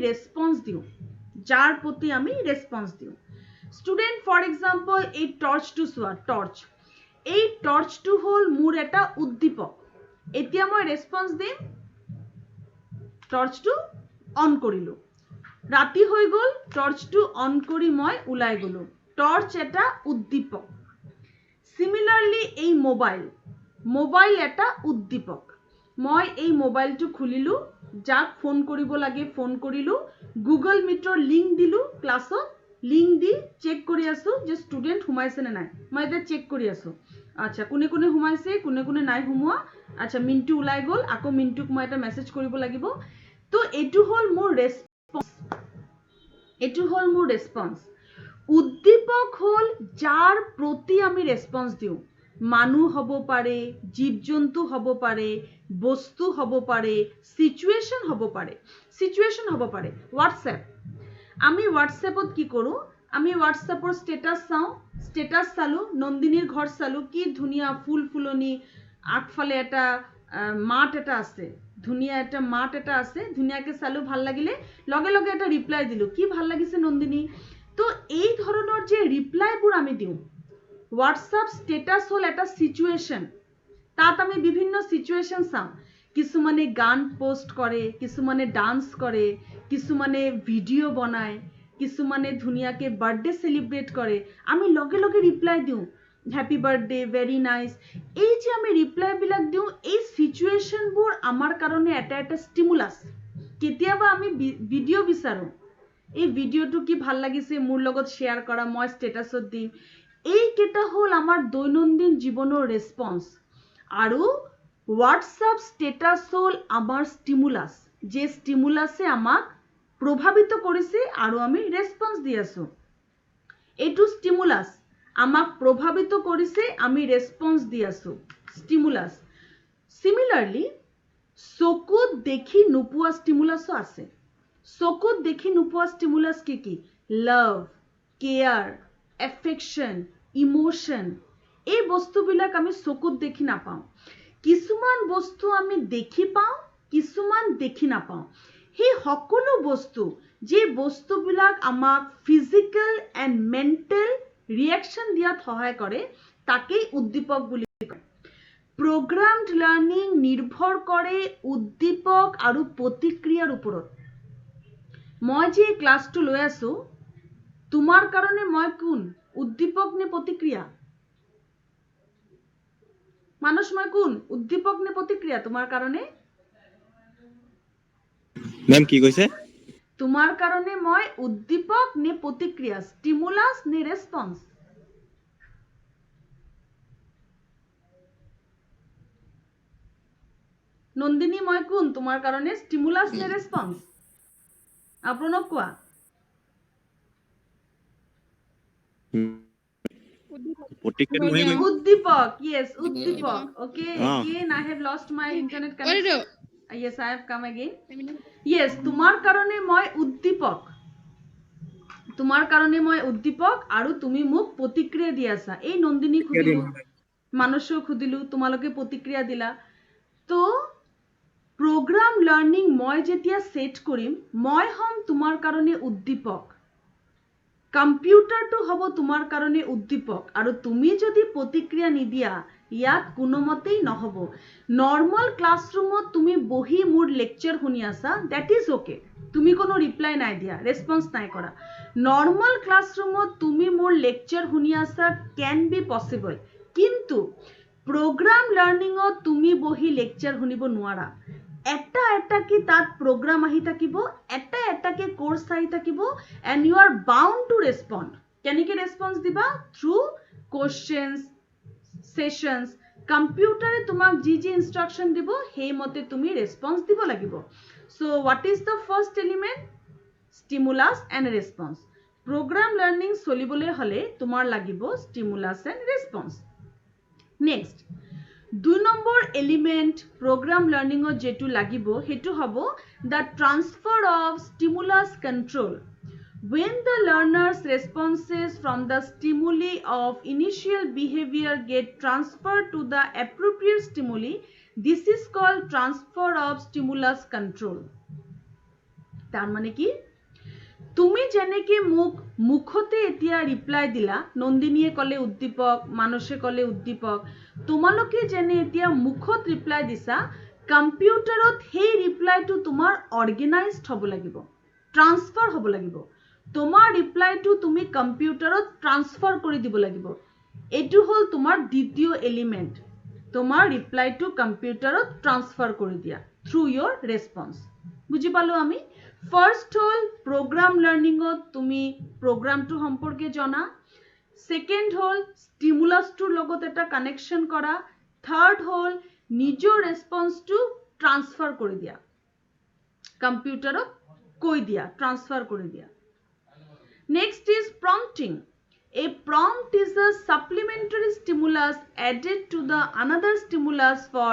ৰেছপন্স দিওঁ ষ্টুডেণ্ট ফৰ এক্সাম্পল এই টৰ্চটো চোৱা টৰ্চ এই টৰ্চটো হ'ল মোৰ এটা উদ্দীপক এতিয়া মই ৰেছপন্স দিম টৰ্চটো অন কৰিলোঁ ৰাতি হৈ গ'ল টৰ্চটো অন কৰি মই ওলাই গ'লোঁ টৰ্চ এটা উদ্দীপক সিমিলাৰলি এই মোবাইল এটা উদ্দীপক মই এই মোবাইলটো খুলিলোঁ যাক ফোন কৰিব লাগে ফোন কৰিলোঁ গুগল মিটৰ লিংক দিলোঁ ক্লাছত লিংক দি চেক কৰি আছোঁ যে ষ্টুডেণ্ট সোমাইছে নে নাই মই এতিয়া চেক কৰি আছোঁ আচ্ছা কোনে কোনে সোমাইছে কোনে নাই সোমোৱা আচ্ছা মিণ্টু ওলাই গ'ল আকৌ মিণ্টুক মই এটা মেছেজ কৰিব লাগিব তো এইটো হ'ল মোৰ ৰেছপন্স উদ্দীপক হ'ল যাৰ প্ৰতি আমি ৰেছপন্স দিওঁ মানুহ হ'ব পাৰে জীৱ জন্তু হ'ব পাৰে বস্তু হ'ব পাৰে সিচুৱেশ্যন হ'ব পাৰে হোৱাটছএপ আমি হোৱাটছএপত কি কৰোঁ আমি হোৱাটছএপৰ ষ্টেটাছ চালোঁ নন্দিনীৰ ঘৰ চালোঁ কি ধুনীয়া ফুলনি আগফালে এটা মাঠ এটা আছে ধুনীয়া এটা মাঠ এটা আছে ধুনীয়াকৈ চালোঁ ভাল লাগিলে লগে লগে এটা ৰিপ্লাই দিলোঁ কি ভাল লাগিছে নন্দিনী তো এই ধৰণৰ যে ৰিপ্লাইবোৰ আমি দিওঁ হোৱাটছআপ ষ্টেটাছ হ'ল এটা সিচুৱেশ্যন তাত আমি বিভিন্ন সিচুৱেশ্যন চাওঁ কিছুমানে গান পোষ্ট কৰে কিছুমানে ডান্স কৰে কিছুমানে ভিডিঅ' বনায় কিছুমানে ধুনীয়াকৈ বাৰ্থডে চেলিব্ৰেট কৰে আমি লগে লগে ৰিপ্লাই দিওঁ হ্যাপি বাৰ্থডে ভেৰি নাইস এই যে আমি ৰিপ্লাইবিলাক দিওঁ এই সিচুৱেশ্যনবোৰ আমাৰ কাৰণে এটা ষ্টিমুলাছ কেতিয়াবা আমি ভিডিঅ' বিচাৰোঁ এই ভিডিঅ'টো কি ভাল লাগিছে মোৰ লগত শ্বেয়াৰ কৰা মই ষ্টেটাছত দিম এইকেইটা হ'ল আমাৰ দৈনন্দিন জীৱনৰ ৰেছপন্স আৰু হোৱাটছআপ ষ্টেটাছ হ'ল আমাৰ ষ্টিমুলাছ যে ষ্টিমুলাছে আমাক প্ৰভাৱিত কৰিছে আৰু আমি ৰেছপন্স দি আছোঁ এইটো ষ্টিমুলাছ আমাক প্ৰভাৱিত কৰিছে আমি ৰেছপন্স দি আছোঁ ষ্টিমুলাছ সিমিলাৰলি চকুত দেখি নোপোৱা ষ্টিমুলাছো আছে চকুত দেখি নোপোৱা ষ্টিমুলাছ কি লাভ কেয়াৰ এফেকশ্যন ইমোশ্যন এই বস্তুবিলাক আমি চকুত দেখি নাপাওঁ কিছুমান বস্তু আমি দেখি পাওঁ কিছুমান দেখি নাপাওঁ সেই সকলো বস্তু যে বস্তুবিলাক আমাক ফিজিকেল এণ্ড মেণ্টেল ৰিয়েকশ্যন দিয়াত সহায় কৰে তাকেই উদ্দীপক বুলি কয় প্ৰগ্ৰামড লাৰ্নিং নিৰ্ভৰ কৰে উদ্দীপক আৰু প্ৰতিক্ৰিয়াৰ ওপৰত মই যে ক্লাছটো লৈ আছোঁ তোমাৰ কাৰণে মই কোন উদ্দীপক নে প্ৰতিক্ৰিয়া মানুষ মই কোন উদ্দীপক নে প্ৰতিক্ৰিয়া তোমাৰ কাৰণে মেম কি কৈছে তোমাৰ কাৰণে মই উদ্দীপক নে প্ৰতিক্ৰিয়া ষ্টিমুলাছ নে ৰেছপন্স নন্দিনী মই কোন তোমাৰ কাৰণে ষ্টিমুলাছ নে ৰেছপন্স আপোনাক কোৱা প্ৰতিক্ৰিয়াটো হৈ গ'ল উদ্দীপক yes উদ্দীপক okay again I have lost my internet connection yes I have come again yes তোমাৰ কাৰণে মই উদ্দীপক আৰু তুমি মোক প্ৰতিক্ৰিয়া দি আছা এই নন্দিনী খুদিলো মানুষক খুদিলো তোমালোকে প্ৰতিক্ৰিয়া দিলা তো প্ৰগ্ৰাম লাৰ্নিং মই যেতিয়া সেট কৰিম মই হম তোমাৰ কাৰণে উদ্দীপক কম্পিউটাৰটো হ'ব তোমাৰ কাৰণে উদ্দীপক আৰু তুমি যদি প্ৰতিক্ৰিয়া নিদিয়া ইয়াত কোনোমতেই নহ'ব নৰ্মেল ক্লাছৰুমত তুমি বহি মোৰ লেকচাৰ শুনি আছা দ্যাট ইজ ওকে তুমি কোনো ৰিপ্লাই নাই দিয়া ৰেছপন্স নাই কৰা নৰ্মেল ক্লাছৰুমত তুমি মোৰ লেকচাৰ শুনি আছা ক্যান বি পসিবল কিন্তু প্ৰগ্ৰাম লাৰ্নিঙত তুমি বহি লেকচাৰ শুনিব নোৱাৰা এটা কি তাত প্ৰগ্ৰাম আহি থাকিব এটা কোৰ্স আহি থাকিব and you are bound to respond কেনেকৈ ৰেছপন্স দিবা through questions sessions কম্পিউটাৰে তোমাক যি ইনষ্ট্ৰাকশন দিব সেই মতে তুমি ৰেছপন্স দিব লাগিব so what is the first element stimulus and response program learning চলিবলৈ হলে তোমাৰ লাগিব stimulus and response next 2 number element program learning যেটো লাগিব হেতু হ'ব the transfer of stimulus control When the learner's responses from the stimuli of initial behavior get transferred to the appropriate stimuli, this is called transfer of stimulus control. তাৰ মানে কি তুমি যেনেকে মুখতে এতিয়া ৰিপ্লাই দিলা, নন্দিনীয়ে কলে উদ্দীপক, মানসে কলে উদ্দীপক, তোমালোকে যেনে এতিয়া মুখত ৰিপ্লাই দিছা, কম্পিউটাৰত সেই ৰিপ্লাইটো তোমাৰ অৰ্গেনাইজড হ'ব লাগিব, ট্ৰান্সফাৰ হ'ব লাগিব। তোমাৰ ৰিপ্লাইটো তুমি কম্পিউটাৰত ট্ৰান্সফাৰ কৰি দিব লাগিব। এইটো হ'ল তোমাৰ দ্বিতীয় এলিমেণ্ট, তোমাৰ ৰিপ্লাইটো কম্পিউটাৰত ট্ৰান্সফাৰ কৰি দিয়া থ্ৰু ইয়ৰ ৰেছপন্স। বুজি পালো আমি? ফাৰ্ষ্ট হ'ল প্ৰগ্ৰাম লাৰ্ণিঙত তুমি প্ৰগ্ৰামটো সম্পৰ্কে জনা, ছেকেণ্ড হ'ল ষ্টিমুলাছটোৰ লগত এটা কানেকশ্যন কৰা, থাৰ্ড হ'ল নিজৰ ৰেছপন্সটো ট্ৰান্সফাৰ কৰি দিয়া, কম্পিউটাৰত কৈ দিয়া, ট্ৰান্সফাৰ কৰি দিয়া। Next is prompting. A prompt is a supplementary stimulus added to the another stimulus for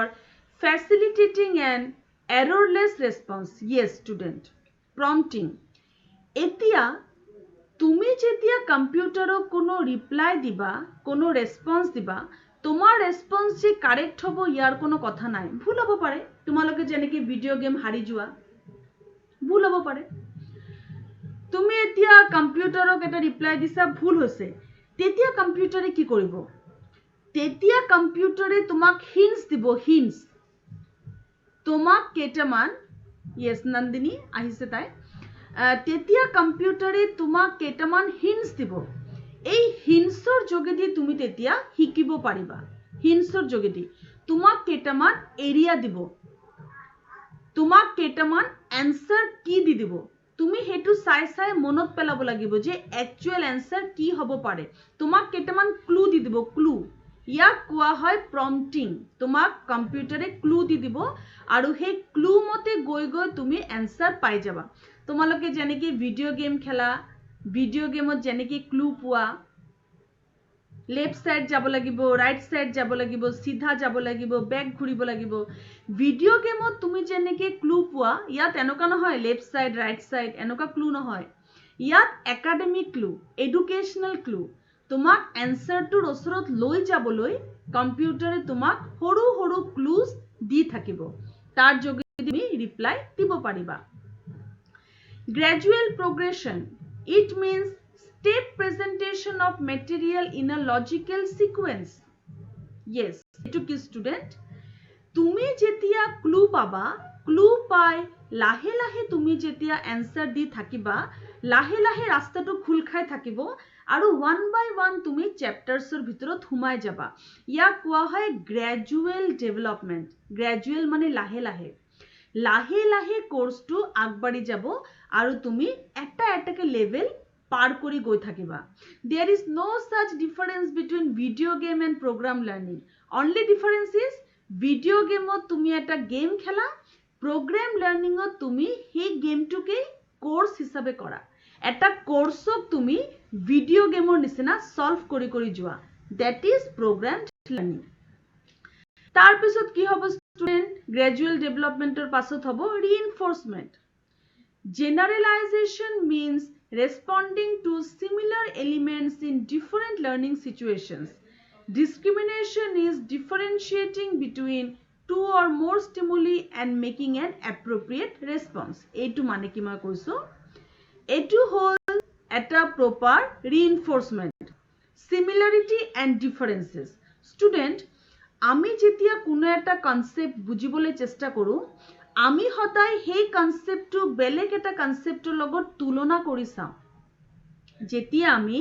facilitating an errorless response. Yes, student. Prompting. এতিয়া তুমি যেতিয়া কম্পিউটাৰক কোনো ৰিপ্লাই দিবা, কোনো ৰেছপন্স দিবা, তোমাৰ ৰেছপন্স যে কাৰেক্ট হ'ব ইয়াৰ কোনো কথা নাই, ভুল হ'ব পাৰে। তোমালোকে যেনেকৈ ভিডিঅ' গেম হাৰি যোৱা, ভুল হ'ব পাৰে। তুমি এতিয়া কম্পিউটাৰক এটা ৰিপ্লাই দিছা, ভুল হৈছে, তেতিয়া কম্পিউটাৰে কি কৰিব? তেতিয়া কম্পিউটাৰে তোমাক হিন্টছ দিব, হিন্টছ। তোমাক কেইটামান, য়েছ নন্দিনী আহিছে তাই, তেতিয়া কম্পিউটাৰে তোমাক কেইটামান হিন্টছ দিব। এই হিন্টছৰ যোগেদি তুমি তেতিয়া শিকিব পাৰিবা। হিন্টছৰ যোগেদি তোমাক কেইটামান এৰিয়া দিব, তোমাক কেইটামান এনসাৰ কি দি দিব, তুমি হেতু চাই চাই মনত পেলাব লাগিব যে একচুয়াল এনসার কি হ'ব পাৰে। তোমাক কেইটামান ক্লু দি দিব, ক্লু। ইয়াক কোৱা হয় প্ৰম্পটিং। তোমাক কম্পিউটাৰে ক্লু দি দিব আৰু সেই ক্লু মতে গৈ গৈ তুমি এনসাৰ পাই যাবা। তোমালোকে যেনেকৈ ভিডিঅ' গেম খেলা, ভিডিঅ' গেমত যেনেকৈ ক্লু পোৱা, লেফট সাইড যাব লাগিব, ৰাইট সাইড যাব লাগিব, সিধা যাব লাগিব, বেক ঘূৰিব লাগিব। ভিডিঅ' গেমত তুমি যেনেকৈ ক্লু পোৱা, ইয়াত এনেকুৱা নহয় লেফট সাইড ৰাইট সাইড এনেকুৱা ক্লু নহয়। ইয়াত একাডেমিক ক্লু, এডুকেশ্যনেল ক্লু। তোমাক এনসাৰটোৰ ওচৰত লৈ যাবলৈ কম্পিউটাৰে তোমাক সৰু সৰু ক্লুজ দি থাকিব, তাৰ যোগেদি তুমি ৰিপ্লাই দিব পাৰিবা। Gradual progression, it means step presentation of material in a logical sequence. Yes, etu ki student, tumi jetia clue paba, clue pai lahe lahe tumi jetia answer di thakiba, lahe lahe rasta to khul khai thakibo aru one by one tumi chapters or bhitorot humai jaba. Ya koa hoy gradual development. Gradual mane lahe lahe, lahe lahe course to agbari jabo aru tumi ekta ekta ke level পার কৰি গৈ থাকিবা। There is no such difference between video game and program learning. Only difference is video game তুমি এটা game খেলা, program learning তুমি সেই গেমটোকে course হিসাবে কৰা। এটা কোৰ্সক তুমি ভিডিও গেমৰ নিচিনা সলভ কৰি কৰি যোৱা। That is programmed learning. তাৰ পিছত কি হ'ব স্টুডেন্ট? গ্ৰেজুৱেল ডেভেলপমেন্টৰ পাছত হ'ব reinforcement. Generalization means responding to similar elements in different learning situations. Discrimination is differentiating between two or more stimuli and making an appropriate response. Etu mane ki moi koisu, etu hol eta proper reinforcement. Similarity and differences. Student, ami jetia kuno eta concept bujibole chesta koru, আমি সদায় সেই কনসেপ্টটো বেলেগ এটা কনসেপ্টৰ লগত তুলনা কৰি চাওঁ। যেতিয়া আমি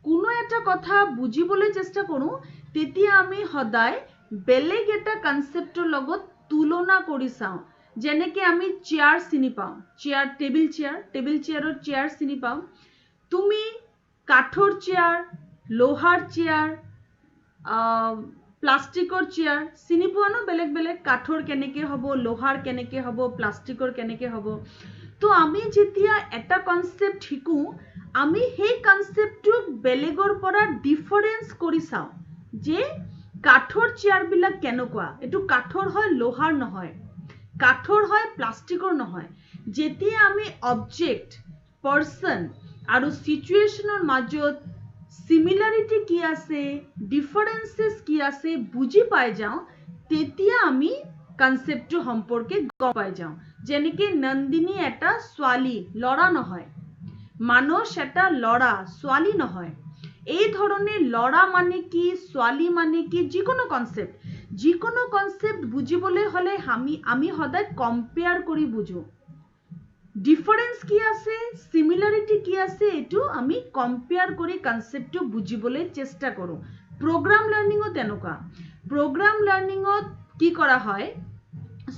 কোনো এটা কথা বুজিবলৈ চেষ্টা কৰোঁ, তেতিয়া আমি সদায় বেলেগ এটা কনসেপ্টৰ লগত তুলনা কৰি চাওঁ। যেনেকৈ আমি চেয়াৰ চিনি পাওঁ, চেয়াৰ টেবিল চেয়াৰৰ চেয়াৰ চিনি পাওঁ। তুমি কাঠৰ চেয়াৰ, লোহাৰ চেয়াৰ, প্লাষ্টিকৰ চেয়াৰ চিনি পোৱা ন? বেলেগ বেলেগ কাঠৰ কেনেকৈ হ'ব, লোহাৰ কেনেকৈ হ'ব, প্লাষ্টিকৰ কেনেকৈ হ'ব। তো আমি যেতিয়া এটা কনসেপ্ট শিকোঁ, আমি সেই কনসেপ্টটোক বেলেগৰ পৰা ডিফাৰেন্স কৰি চাওঁ যে কাঠৰ চেয়াৰবিলাক কেনেকুৱা, এইটো কাঠৰ হয়, লোহাৰ নহয়, কাঠৰ হয়, প্লাষ্টিকৰ নহয়। যেতিয়া আমি অবজেক্ট, পাৰ্সন আৰু সিচুৱেশ্যনৰ মাজত সিমিলাৰিটি কি আছে ডিফাৰেন্সেস কি আছে বুজি পাই যাওঁ তেতিয়া আমি কনসেপ্টটো সম্পৰ্কে গম পাই যাওঁ যেনেকৈ নন্দিনী এটা ছোৱালী লৰা নহয় মানস এটা লৰা ছোৱালী নহয় এই ধৰণে লৰা মানে কি ছোৱালী মানে কি যিকোনো কনসেপ্ট বুজিবলৈ হলে আমি সদায় কম্পেয়াৰ কৰি বুজো ডিফাৰেন্স কি আছে সিমিলাৰিটি কি আছে এটো আমি কম্পেয়াৰ কৰি কনসেপ্টটো বুজিবলৈ চেষ্টা কৰো প্ৰগ্ৰাম লাৰ্নিংত এনেকুৱা প্ৰগ্ৰাম লাৰ্নিংত কি কৰা হয়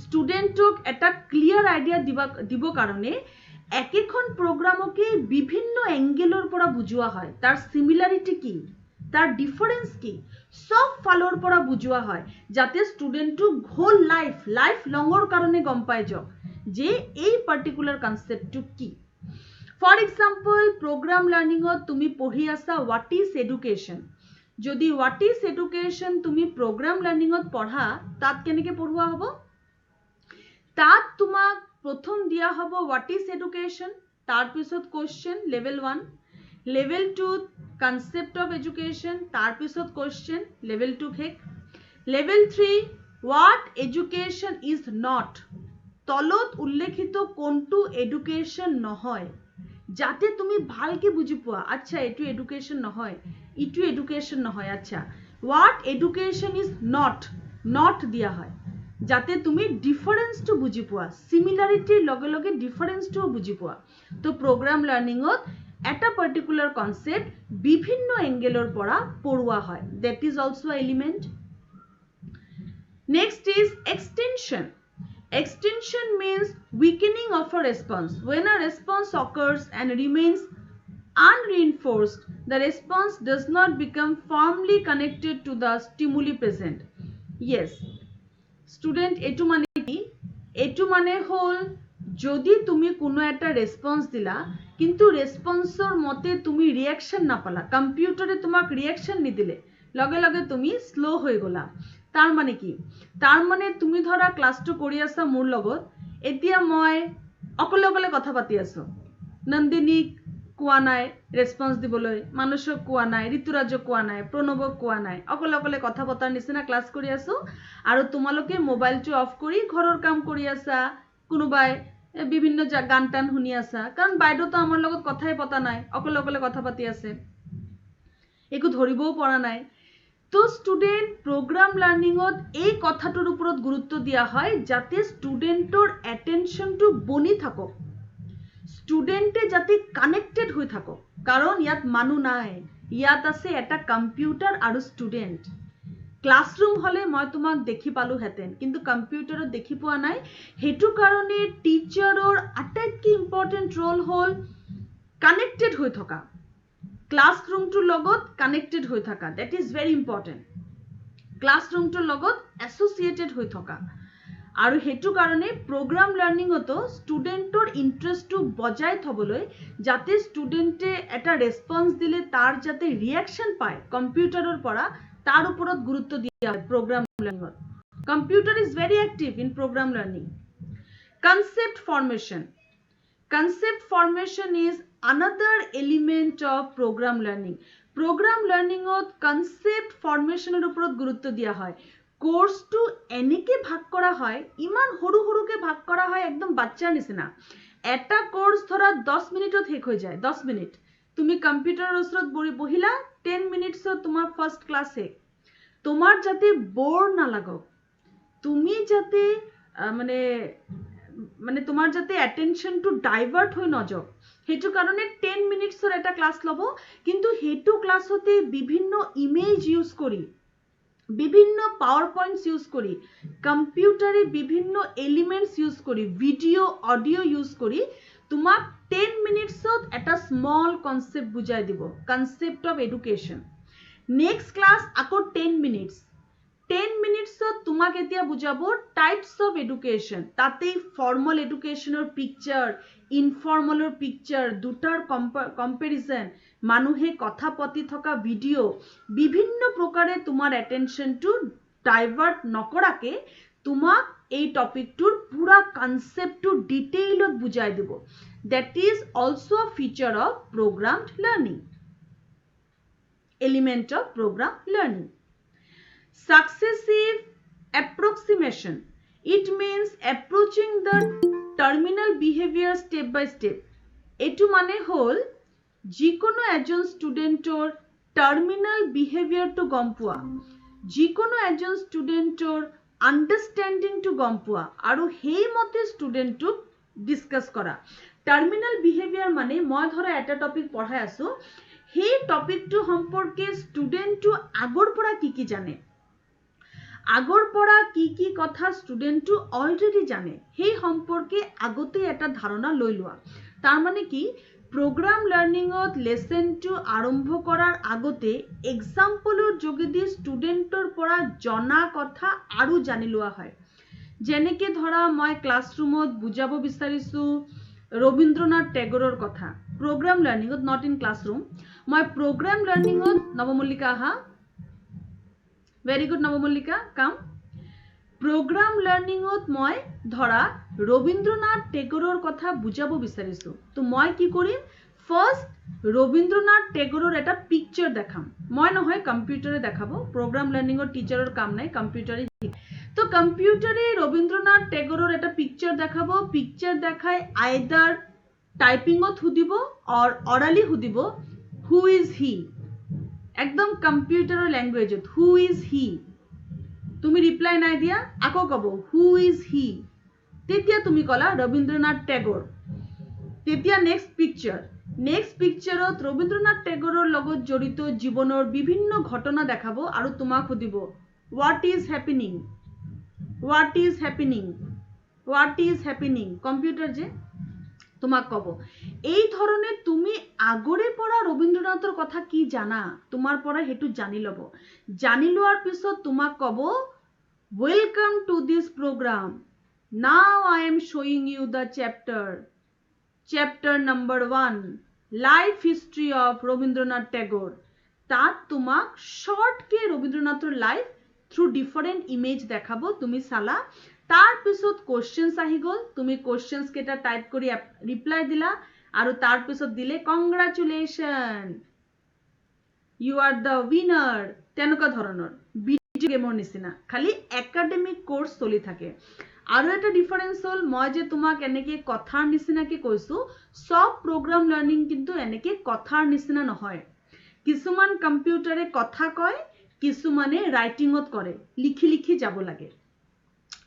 ষ্টুডেন্টক এটা ক্লিয়াৰ আইডিয়া দিব কাৰণে একেখন প্ৰগ্ৰামকে বিভিন্ন এংগেলৰ পৰা বুজোৱা হয় তাৰ সিমিলাৰিটি কি তাৰ ডিফাৰেন্স কি সব ফালৰ পৰা বুজোৱা হয় যাতে ষ্টুডেন্টটো হোল লাইফ লঙৰ কাৰণে গম পাই যাওক যে এই পাৰ্টিকুলাৰ কনসেপ্টটো কি ফৰ এক্সাম্পল প্ৰগ্ৰাম লাৰ্নিংত তুমি পঢ়ি আছা হোৱাট ইজ এডুকেশ্যন যদি হোৱাট ইজ এডুকেশ্যন তুমি প্ৰগ্ৰাম লাৰ্নিংত পঢ়া তাত কেনেকৈ পঢ়োৱা হ'ব তাত তোমাক প্ৰথম দিয়া হ'ব হোৱাট ইজ এডুকেশ্যন তাৰপিছত question level 1 level 2 concept of education তাৰপিছত কোৱেশ্চন লেভেল 2 শেষ level 3 what education is not তলত উল্লেখিত কোনটো এডুকেশ্যন নহয় যাতে তুমি ভালকে বুজি পোৱা আচ্ছা এটো এডুকেশ্যন নহয় ইটো এডুকেশ্যন নহয় আচ্ছা হোৱাট এডুকেশ্যন ইজ নট দিয়া হয় যাতে তুমি ডিফাৰেন্সটো বুজি পোৱা সিমিলাৰিটিৰ লগে লগে ডিফাৰেন্সটো বুজি পোৱা তো প্ৰগ্ৰাম লাৰ্নিংত এটা পাৰ্টিকুলাৰ কনসেপ্ট বিভিন্ন এংগেলৰ পৰা পঢ়োৱা হয় that is also element next is extension extension means weakening of a response when a response occurs and remains unreinforced the response does not become firmly connected to the stimuli present yes student etu mane hol jodi tumi kono eta response dila kintu response or mote tumi reaction na pala computer e tomak reaction ni dile lage tumi slow hoy gola তাৰ মানে কি তাৰ মানে তুমি ধৰা ক্লাসটো কৰি আছা মোৰ লগত এতিয়া মই অকলে কথা পাতি আছো নন্দিনীক কোৱা নাই ৰেসপন্স দিবলৈ মানসক কোৱা নাই ঋতুৰাজক কোৱা নাই প্ৰণৱক কোৱা নাই অকলে কথা পতাৰ নিচিনা ক্লাস কৰি আছো আৰু তোমালোকে মোবাইলটো অফ কৰি ঘৰৰ কাম কৰি আছা কোনোবাই বিভিন্ন গান টান শুনি আছা কাৰণ বাইদেউ তো আমাৰ লগত কথাই পতা নাই অকলে কথা পাতি আছে একো ধৰিবও পৰা নাই তো স্টুডেন্ট প্ৰোগ্ৰাম লাৰ্নিংত এই কথাটোৰ ওপৰত গুৰুত্ব দিয়া হয় যাতে স্টুডেন্টৰ এটেনশনটো বনি থাকক স্টুডেন্টে যাতে কানেক্টেড হৈ থাকক কাৰণ ইয়াত মানুহ নাই ইয়াত আছে এটা কম্পিউটাৰ আৰু স্টুডেন্ট ক্লাসৰুম হলে মই তোমাক দেখি পালো হেতেন কিন্তু কম্পিউটাৰত দেখি পোৱা নাই হেতু কাৰণে টিচাৰৰ আটাইতকৈ ইম্পৰ্টেন্ট ৰোল হল কানেক্টেড হৈ থকা ক্লাসৰুম টু লগত কানেক্টেড হৈ থাকা that is very important classroom টু লগত এসোসিয়েটেড হৈ থকা আৰু হেতু কাৰণে প্ৰগ্ৰাম লাৰ্নিংতো ষ্টুডেন্টৰ ইন্টাৰেষ্টটো বজাই থবলৈ যাতে ষ্টুডেন্টে এটা ৰেসপন্স দিলে তাৰ যাতে ৰিঅ্যাকশন পায় কম্পিউটাৰৰ পৰা তাৰ ওপৰত গুৰুত্ব দিয়া হয় প্ৰগ্ৰাম লাৰ্নিংত computer is very active in program learning concept formation is another element of program learning concept formation er upor gurutto diya hoy course to enike bhag kora hoy iman horu ke bhag kora hoy ekdom bachchar nisina eta course dhora 10 minute hek hoy jay 10 minute tumi computer osrot bohila 10 minutes tomar first class he tomar jate bore na lagok tumi jate মানে তোমার যাতে attention to divert হই না যাও হেতু কারণে 10 মিনিটসৰ এটা class লব কিন্তু হেতু ক্লাসতে বিভিন্ন ইমেজ ইউজ করি বিভিন্ন পাওয়ার পয়েন্টস ইউজ করি কম্পিউটারে বিভিন্ন এলিমেন্টস ইউজ করি ভিডিও অডিও ইউজ করি তোমাক 10 মিনিটসত এটা স্মল কনসেপ্ট বুজাই দিব concept of education next class আকৌ 10 মিনিটস 10 মিনিটসত তোমাক এতিয়া বুজাব টাইপস অফ এডুকেশন তাতে ফর্মাল এডুকেশনৰ পিকচাৰ ইনফৰ্মালৰ পিকচাৰ দুটাৰ কম্পেৰিজন মানুহে কথা পাতি থকা ভিডিও বিভিন্ন প্ৰকাৰে তোমাৰ এটেনশনটো ডাইভাৰ্ট নকৰাকে তোমাক এই টপিকটোৰ পুৰা কনসেপ্টটো ডিটেইলত বুজাই দিব that is also a feature of programmed learning element of program learning successive approximation it means approaching the terminal behavior step by step etu mane hol jikono ejon studentor terminal behavior to gom poa jikono ejon studentor understanding to gom poa aru hei mote student to discuss kora terminal behavior মানে মই ধৰা এটা topic পঢ়াই আছো সেই টপিকটো সম্পৰ্কে ষ্টুডেন্টটো আগৰ পৰা কি জানে আগৰ পৰা কি কথা ষ্টুডেন্টটো অলৰেডি জানে সেই সম্পৰ্কে আগতে এটা ধাৰণা লৈ লোৱা তাৰ মানে কি program learning ত লেসনটো আৰম্ভ কৰাৰ আগতে এক্সাম্পলৰ যোগেদি ষ্টুডেন্টৰ পৰা জনা কথা আৰু জানি লোৱা হয় যেনেকে ধৰা মই ক্লাছৰুমত বুজাব বিচাৰিছো Rabindranath Tagore কথা program learning not in classroom my program learning Navamallika aha very good Navamallika come program learning মই ধৰা Rabindranath Tagore কথা বুজাব বিচাৰিছো তো মই কি কৰিম ফার্স্ট Rabindranath Tagore এটা পিকচার দেখাম মই নহয় কম্পিউটারে দেখাবো program learning টিচারের কাম নাই কম্পিউটারে তো কম্পিউটারে Rabindranath Tagore এটা পিকচার দেখাবো পিকচার দেখায় আইদার টাইপিংত হুদিব অর অরালি হুদিব হু ইজ হি একদম কম্পিউটাৰৰ ল্যাঙ্গুৱেজত হু ইজ হি তুমি রিপ্লাই নাই দিয়া আকো কব হু ইজ হি তেতিয়া তুমি কলা Rabindranath Tagore তেতিয়া নেক্সট পিকচাৰত Rabindranath Tagoreৰ লগত জড়িত জীৱনৰ বিভিন্ন ঘটনা দেখাবো আৰু তোমাক হুদিব what is happening কম্পিউটাৰ যে তোমাক কব এই ধৰনে তুমি আগৰে পড়া ৰবীন্দ্ৰনাথৰ কথা কি জানা তোমাৰ পড়া হেতু জানি লব জানি লোৱাৰ পিছত তোমাক কব welcome to this program now I am showing you the chapter number 1 life history of Rabindranath Tagore তাত তোমাক শর্ট কে ৰবীন্দ্ৰনাথৰ লাইফ থ্ৰু ডিফাৰেন্ট ইমেজ দেখাবো তুমি সালা তাৰ পিছত কোশ্চেনস আহি গল তুমি কোশ্চেনস কেটা টাইপ কৰি ৰিপ্লাই দিলা আৰু তাৰ পিছত দিলে কংগ্ৰাচুলেশন ইউ আৰ দ্য উইনাৰ তেনেকা ধৰণৰ ভিডিও গেমৰ নিচিনা খালি একাডেমিক কোৰ্স চলি থাকে আৰু এটা ডিফাৰেন্স হল মই যে তোমাক এনেকে কথাৰ নিচিনাকে কৈছো সব প্ৰোগ্ৰাম লাৰ্নিং কিন্তু এনেকে কথাৰ নিচিনা নহয় কিছুমান কম্পিউটাৰে কথা কয় কিছুমানে ৰাইটিংত কৰে লিখি যাব লাগে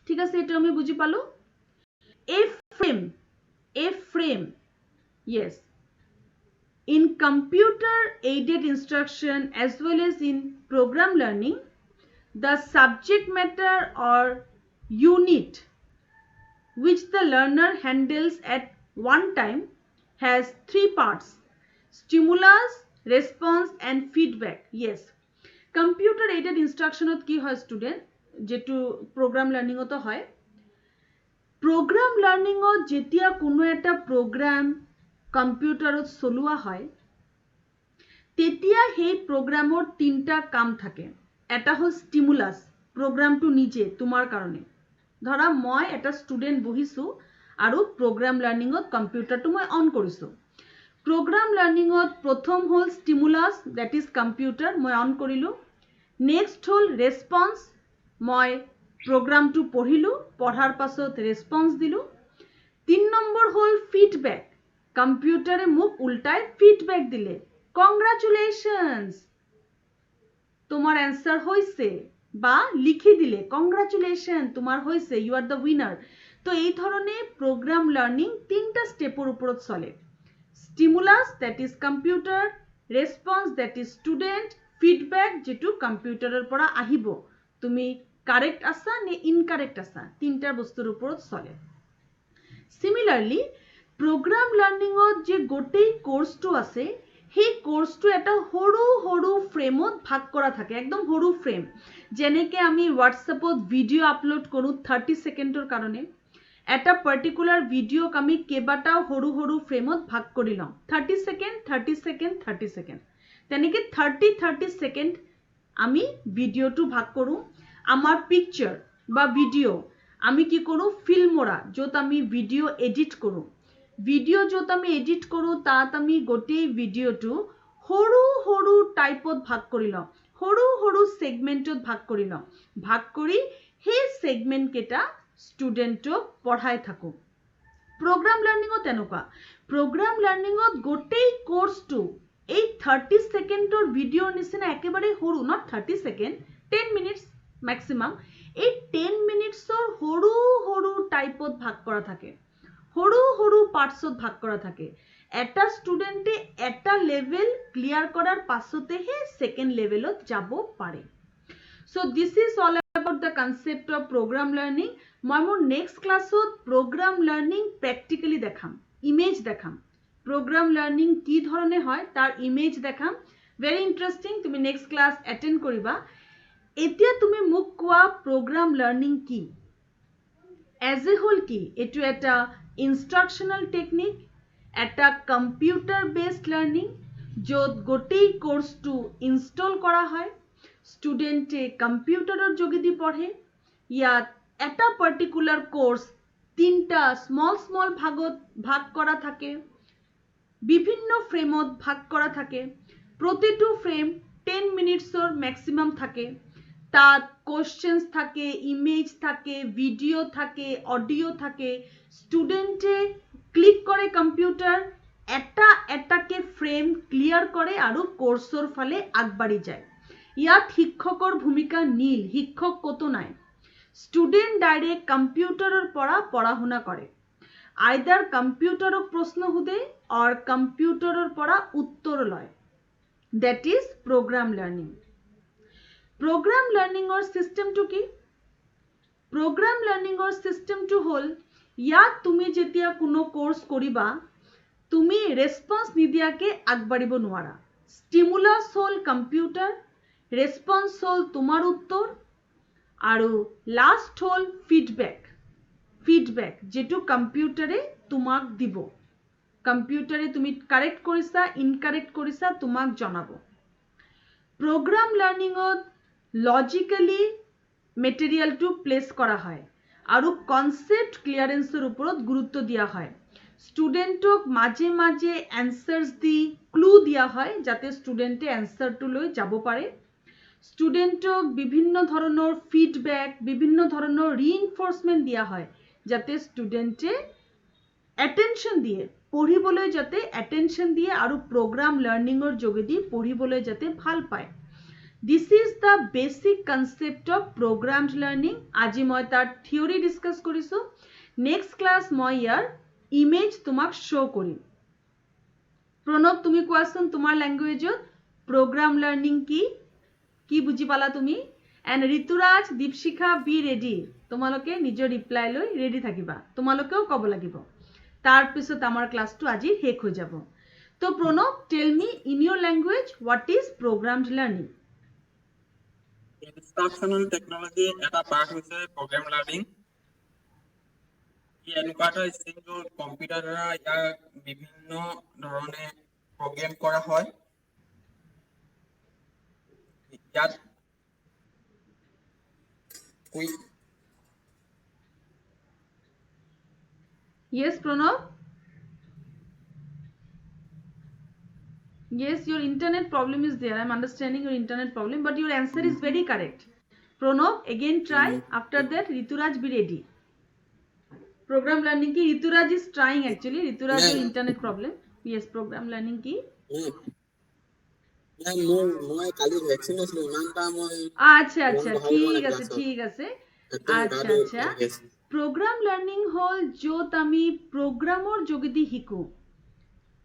ঠিক আছে এটা আমি বুঝি পালো a frame yes in computer aided instruction as well as in program learning the subject matter or unit which the learner handles at one time has 3 parts stimulus response and feedback yes computer aided instruction কি হয় student যেটো program learning তো হয় program learning যেতিয়া কোনো এটা program কম্পিউটাৰত চলোৱা হয় তেতিয়া সেই প্ৰগ্ৰামৰ তিনটা কাম থাকে এটা হল স্টিমুলাস প্ৰগ্ৰামটো নিজে তোমাৰ কাৰণে ধৰা মই এটা স্টুডেন্ট বহিছো আৰু program learning কম্পিউটাৰটো মই অন কৰিছো program learning প্ৰথম হল স্টিমুলাস that is computer মই অন কৰিলো next হল response মই প্ৰোগ্ৰামটো পঢ়িলো পঢ়াৰ পাছত ৰেসপন্স দিলো 3 নম্বৰ হল ফিডব্যাক কম্পিউটারে মোক উল্টাই ফিডব্যাক দিলে কংগ্রাচুলেশনস তোমার অ্যানসার হইছে বা লিখি দিলে কংগ্রাচুলেশন তোমার হইছে ইউ আর দ্য উইনার তো এই ধরনের প্রোগ্রাম লার্নিং তিনটা স্টেপৰ ওপৰত চলে stimulus that is computer response that is student feedback যেটো কম্পিউটাৰৰ পৰা আহিব তুমি কাৰেক্ট আছা নে ইনকাৰেক্ট আছা তিনটা বস্তুৰ ওপৰত চলে সিমিলাৰলি প্ৰোগ্ৰাম লাৰ্নিং যে গোটেই কোৰ্সটো আছে সেই কোৰ্সটো এটা সৰু ফ্ৰেমত ভাগ কৰা থাকে একদম সৰু ফ্ৰেম যেনেকে আমি হোয়াটসঅ্যাপত ভিডিও আপলোড কৰো 30 সেকেন্ডৰ কাৰণে এটা পাৰ্টিকুলাৰ ভিডিওক আমি কেবাটাও সৰু ফ্ৰেমত ভাগ কৰি লম 30 সেকেন্ড 30 সেকেন্ড 30 সেকেন্ড তেনেকে 30 সেকেন্ড আমি ভিডিওটো ভাগ কৰো আমাৰ পিকচাৰ বা ভিডিও আমি কি কৰোঁ ফিল্মৰা য'ত আমি ভিডিঅ' এডিট কৰোঁ ভিডিঅ' য'ত আমি এডিট কৰোঁ তাত আমি গোটেই ভিডিঅ'টো সৰু সৰু টাইপত ভাগ কৰি লওঁ সৰু সৰু ছেগমেণ্টত ভাগ কৰি লওঁ ভাগ কৰি সেই ছেগমেণ্ট কেইটা ষ্টুডেণ্টক পঢ়াই থাকোঁ প্ৰগ্ৰাম লাৰ্ণিঙত তেনেকুৱা প্ৰগ্ৰাম লাৰ্ণিঙত গোটেই কোৰ্চটো এই 30 সেকেন্ডৰ ভিডিঅ'ৰ নিচিনা একেবাৰে সৰু not 30 সেকেন্ড 10 মিনিটস ম্যাক্সিমাম এই 10 মিনিটসৰ সৰু সৰু টাইপত ভাগ কৰা থাকে সৰু সৰু পাৰ্টছত ভাগ কৰা থাকে এটা ষ্টুডেণ্টে এটা লেভেল ক্লিয়াৰ কৰাৰ পাছতেহে সেকেন্ড লেভেলত যাব পাৰে so this is all about the concept of program learning মই মোৰ নেক্সট ক্লাছত program learning practically দেখাম ইমেজ দেখাম program learning কি ধৰণে হয় তাৰ ইমেজ দেখাম very interesting তুমি নেক্সট ক্লাছ এটেন্ড কৰিবা এতিয়া তুমি মোক কোৱা program learning কি as a whole কি এটো এটা instructional technique এটা computer based learning য'ত গোটেই কোৰ্সটো ইনষ্টল কৰা হয় ষ্টুডেণ্টে কম্পিউটাৰৰ যোগেদি পঢ়ে ইয়াত এটা পাৰ্টিকুলাৰ কোৰ্স তিনটা স্মল ভাগত ভাগ কৰা থাকে বিভিন্ন ফ্ৰেমত ভাগ কৰা থাকে প্ৰতিটো ফ্ৰেম 10 মিনিটসৰ ম্যাক্সিমাম থাকে তাত কোশ্চেনস থাকে ইমেজ থাকে ভিডিও থাকে অডিও থাকে ষ্টুডেণ্টে ক্লিক কৰে কম্পিউটাৰ এটা এটাকে ফ্ৰেম ক্লিয়াৰ কৰে আৰু কোৰ্সৰ ফালে আগবাঢ়ি যায় ইয়াত শিক্ষকৰ ভূমিকা নীল শিক্ষক কতো নাই ষ্টুডেণ্ট ডাইৰেক্ট কম্পিউটাৰৰ পৰা পঢ়া শুনা কৰে আইদাৰ কম্পিউটাৰক প্ৰশ্ন সুধে অৰ কম্পিউটাৰৰ পৰা উত্তৰ লয় that is program learning program learning or system to কি program learning or system to হল ইয়াত তুমি যেতিয়া কোনো কোৰ্স কৰিবা তুমি ৰেসপন্স নিদিয়াকে আগবাঢ়িব নোৱাৰা স্টিমুলাস হল কম্পিউটাৰ ৰেসপন্স হল তোমাৰ উত্তৰ আৰু লাষ্ট হল ফিডব্যাক যেটো কম্পিউটাৰে তোমাক দিব কম্পিউটাৰে তুমি কাৰেক্ট কৰিছা ইনকাৰেক্ট কৰিছা তোমাক জনাব program learningত লজিক্যালি মেটেৰিয়েলটো প্লেস কৰা হয় আৰু কনসেপ্ট ক্লিয়াৰেন্সৰ ওপৰত গুৰুত্ব দিয়া হয় ষ্টুডেণ্টক মাজে মাজে এনসাৰ্স দি ক্লু দিয়া হয় যাতে ষ্টুডেণ্টে এনসাৰটো লৈ যাব পাৰে ষ্টুডেণ্টক বিভিন্ন ধৰণৰ ফিডব্যাক বিভিন্ন ধৰণৰ ৰিইনফোৰ্সমেন্ট দিয়া হয় যাতে ষ্টুডেণ্টে অ্যাটেনশন দিয়ে পঢ়িবলৈ যাতে অ্যাটেনশন দিয়ে আৰু program learningৰ যোগেদি পঢ়িবলৈ যাতে ভাল পায় this is the basic concept of programmed learning আজি মই তাৰ থিওৰি ডিসকাস কৰিছো নেক্সট ক্লাস মই ইয়াৰ ইমেজ তোমাক শো কৰিম প্ৰণৱ তুমি কোৱাচোন তোমাৰ ল্যাঙ্গুৱেজত program learning কি বুজি পালা তুমি and Rituraj Dipshikha be ready তোমালোকে নিজৰ ৰিপ্লাই লৈ ৰেডি থাকিবা তোমালোকেও ক'ব লাগিব তাৰ পিছত আমাৰ ক্লাসটো আজি শেষ হৈ যাব তো Pranab tell me in your language what is programmed learning instructional technology এটা পাৰ্ট হৈছে প্ৰগ্ৰাম লাৰ্নিং ই এনেকুৱা এটা স্কিল কম্পিউটাৰ দ্বাৰা ইয়াক বিভিন্ন ধৰণে প্ৰগ্ৰাম কৰা হয় ইয়াত yes Pranav yes your internet problem is there I'm understanding your internet problem but your answer is very correct Pranav again try after that Rituraj be ready program learning ki Rituraj is trying actually Rituraj your internet problem yes program learning ki মই কালি vaccine আছিল ইমানটা মই আচ্ছা ঠিক আছে আচ্ছা program learning হল য'ত আমি প্ৰোগ্ৰামৰ যোগেদি শিকো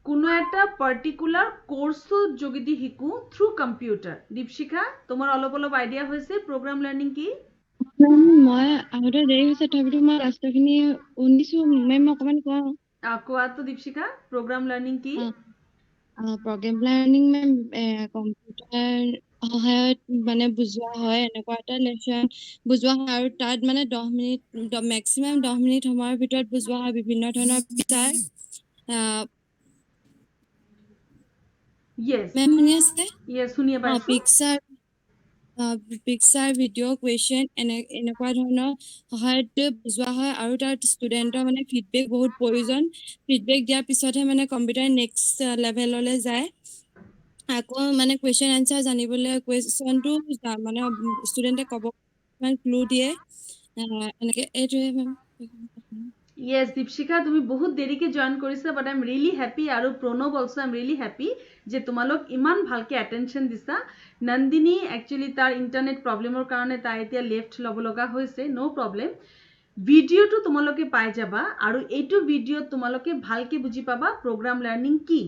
কোনো একটা পাৰ্টিকুলাৰ কোৰ্সৰ যোগেদি শিকো থ্ৰু কম্পিউটাৰ দীপশিখা তোমাৰ অলপ আইডিয়া হৈছে program learning কি মই আগতে দেৰি হৈছে তথাপিতো মই ৰাস্তাখিনি শুনিছো মেম অকমান কোৱা তো দীপশিখা program learning কি প্ৰগ্ৰাম লাৰ্নিং মেম কম্পিউটাৰ সহায়ত মানে বুজোৱা হয় এনেকুৱা এটা লেসন বুজোৱা হয় আৰু তাত মানে 10 মিনিট ম্যাক্সিমাম 10 মিনিট সময়ৰ ভিতৰত বুজোৱা হয় বিভিন্ন ধৰণৰ বিচাৰ yes মেম শুনি আছে yes শুনিয়ে পাইছো পিকচাৰ ভিডিঅ' কুৱেশ্যন এনেকুৱা ধৰণৰ সহায়ত বুজোৱা হয় আৰু তাত ষ্টুডেণ্টৰ মানে ফিডবেক বহুত প্ৰয়োজন ফিডবেক দিয়াৰ পিছতহে মানে কম্পিউটাৰ নেক্সট লেভেললৈ যায় আকৌ মানে কুৱেশ্যন এনচাৰ জানিবলৈ কুৱেশ্যনটো মানে ষ্টুডেণ্টে ক'ব ক্লু দিয়ে এনেকৈ এইটোৱে মেম Yes, Deepshika, তুমি বহুত দেৰিকে জইন কৰিছা বাট আই এম ৰিয়েলি হেপী আৰু Pranab also I am really happy যে তোমালোক ইমান ভালকে এটেনশ্যন দিছা নন্দিনী একচুৱেলি তাৰ ইণ্টাৰনেট প্ৰব্লেমৰ কাৰণে তাই এতিয়া লেফ্ট ল'ব লগা হৈছে ন' প্ৰব্লেম ভিডিঅ'টো তোমালোকে পাই যাবা আৰু এইটো ভিডিঅ'ত তোমালোকে ভালকে বুজি পাবা প্ৰগ্ৰাম লাৰ্নিং কি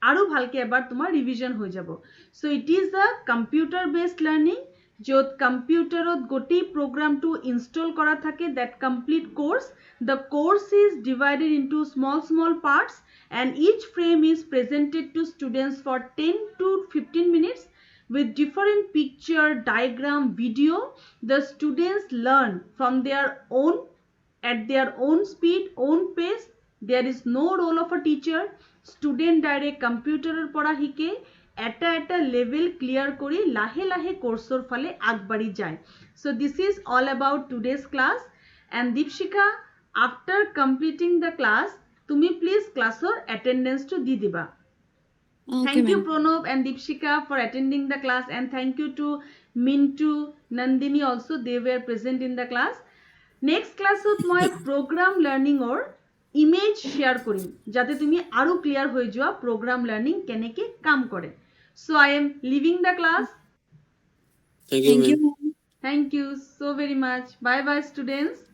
আৰু ভালকে এবাৰ তোমাৰ ৰিভিজন হৈ যাব so' it is a computer based learning য'ত কম্পিউটাৰত গোটেই প্ৰগ্ৰামটো ইনষ্টল কৰা থাকে that complete course the course is divided into small parts and each frame is presented to students for 10 to 15 minutes with different picture diagram video the students learn from their own at their own speed own pace there is no role of a teacher student direct computer পড়া শিকে এটা level clear কৰি লাহে লাহে কোৰ্সৰ ফালে আগবাঢ়ি যায় so this is all about today's class and Deepshika after completing the class তুমি please classor attendance to di diba thank you Pranav and Deepshika for attending the class and thank you to Mintu Nandini also they were present in the class next class hot moi program learning or image share korim jate tumi aru clear hoye joa program learning keneke kam kore so I am leaving the class Thank you, ma'am. thank you so very much bye bye students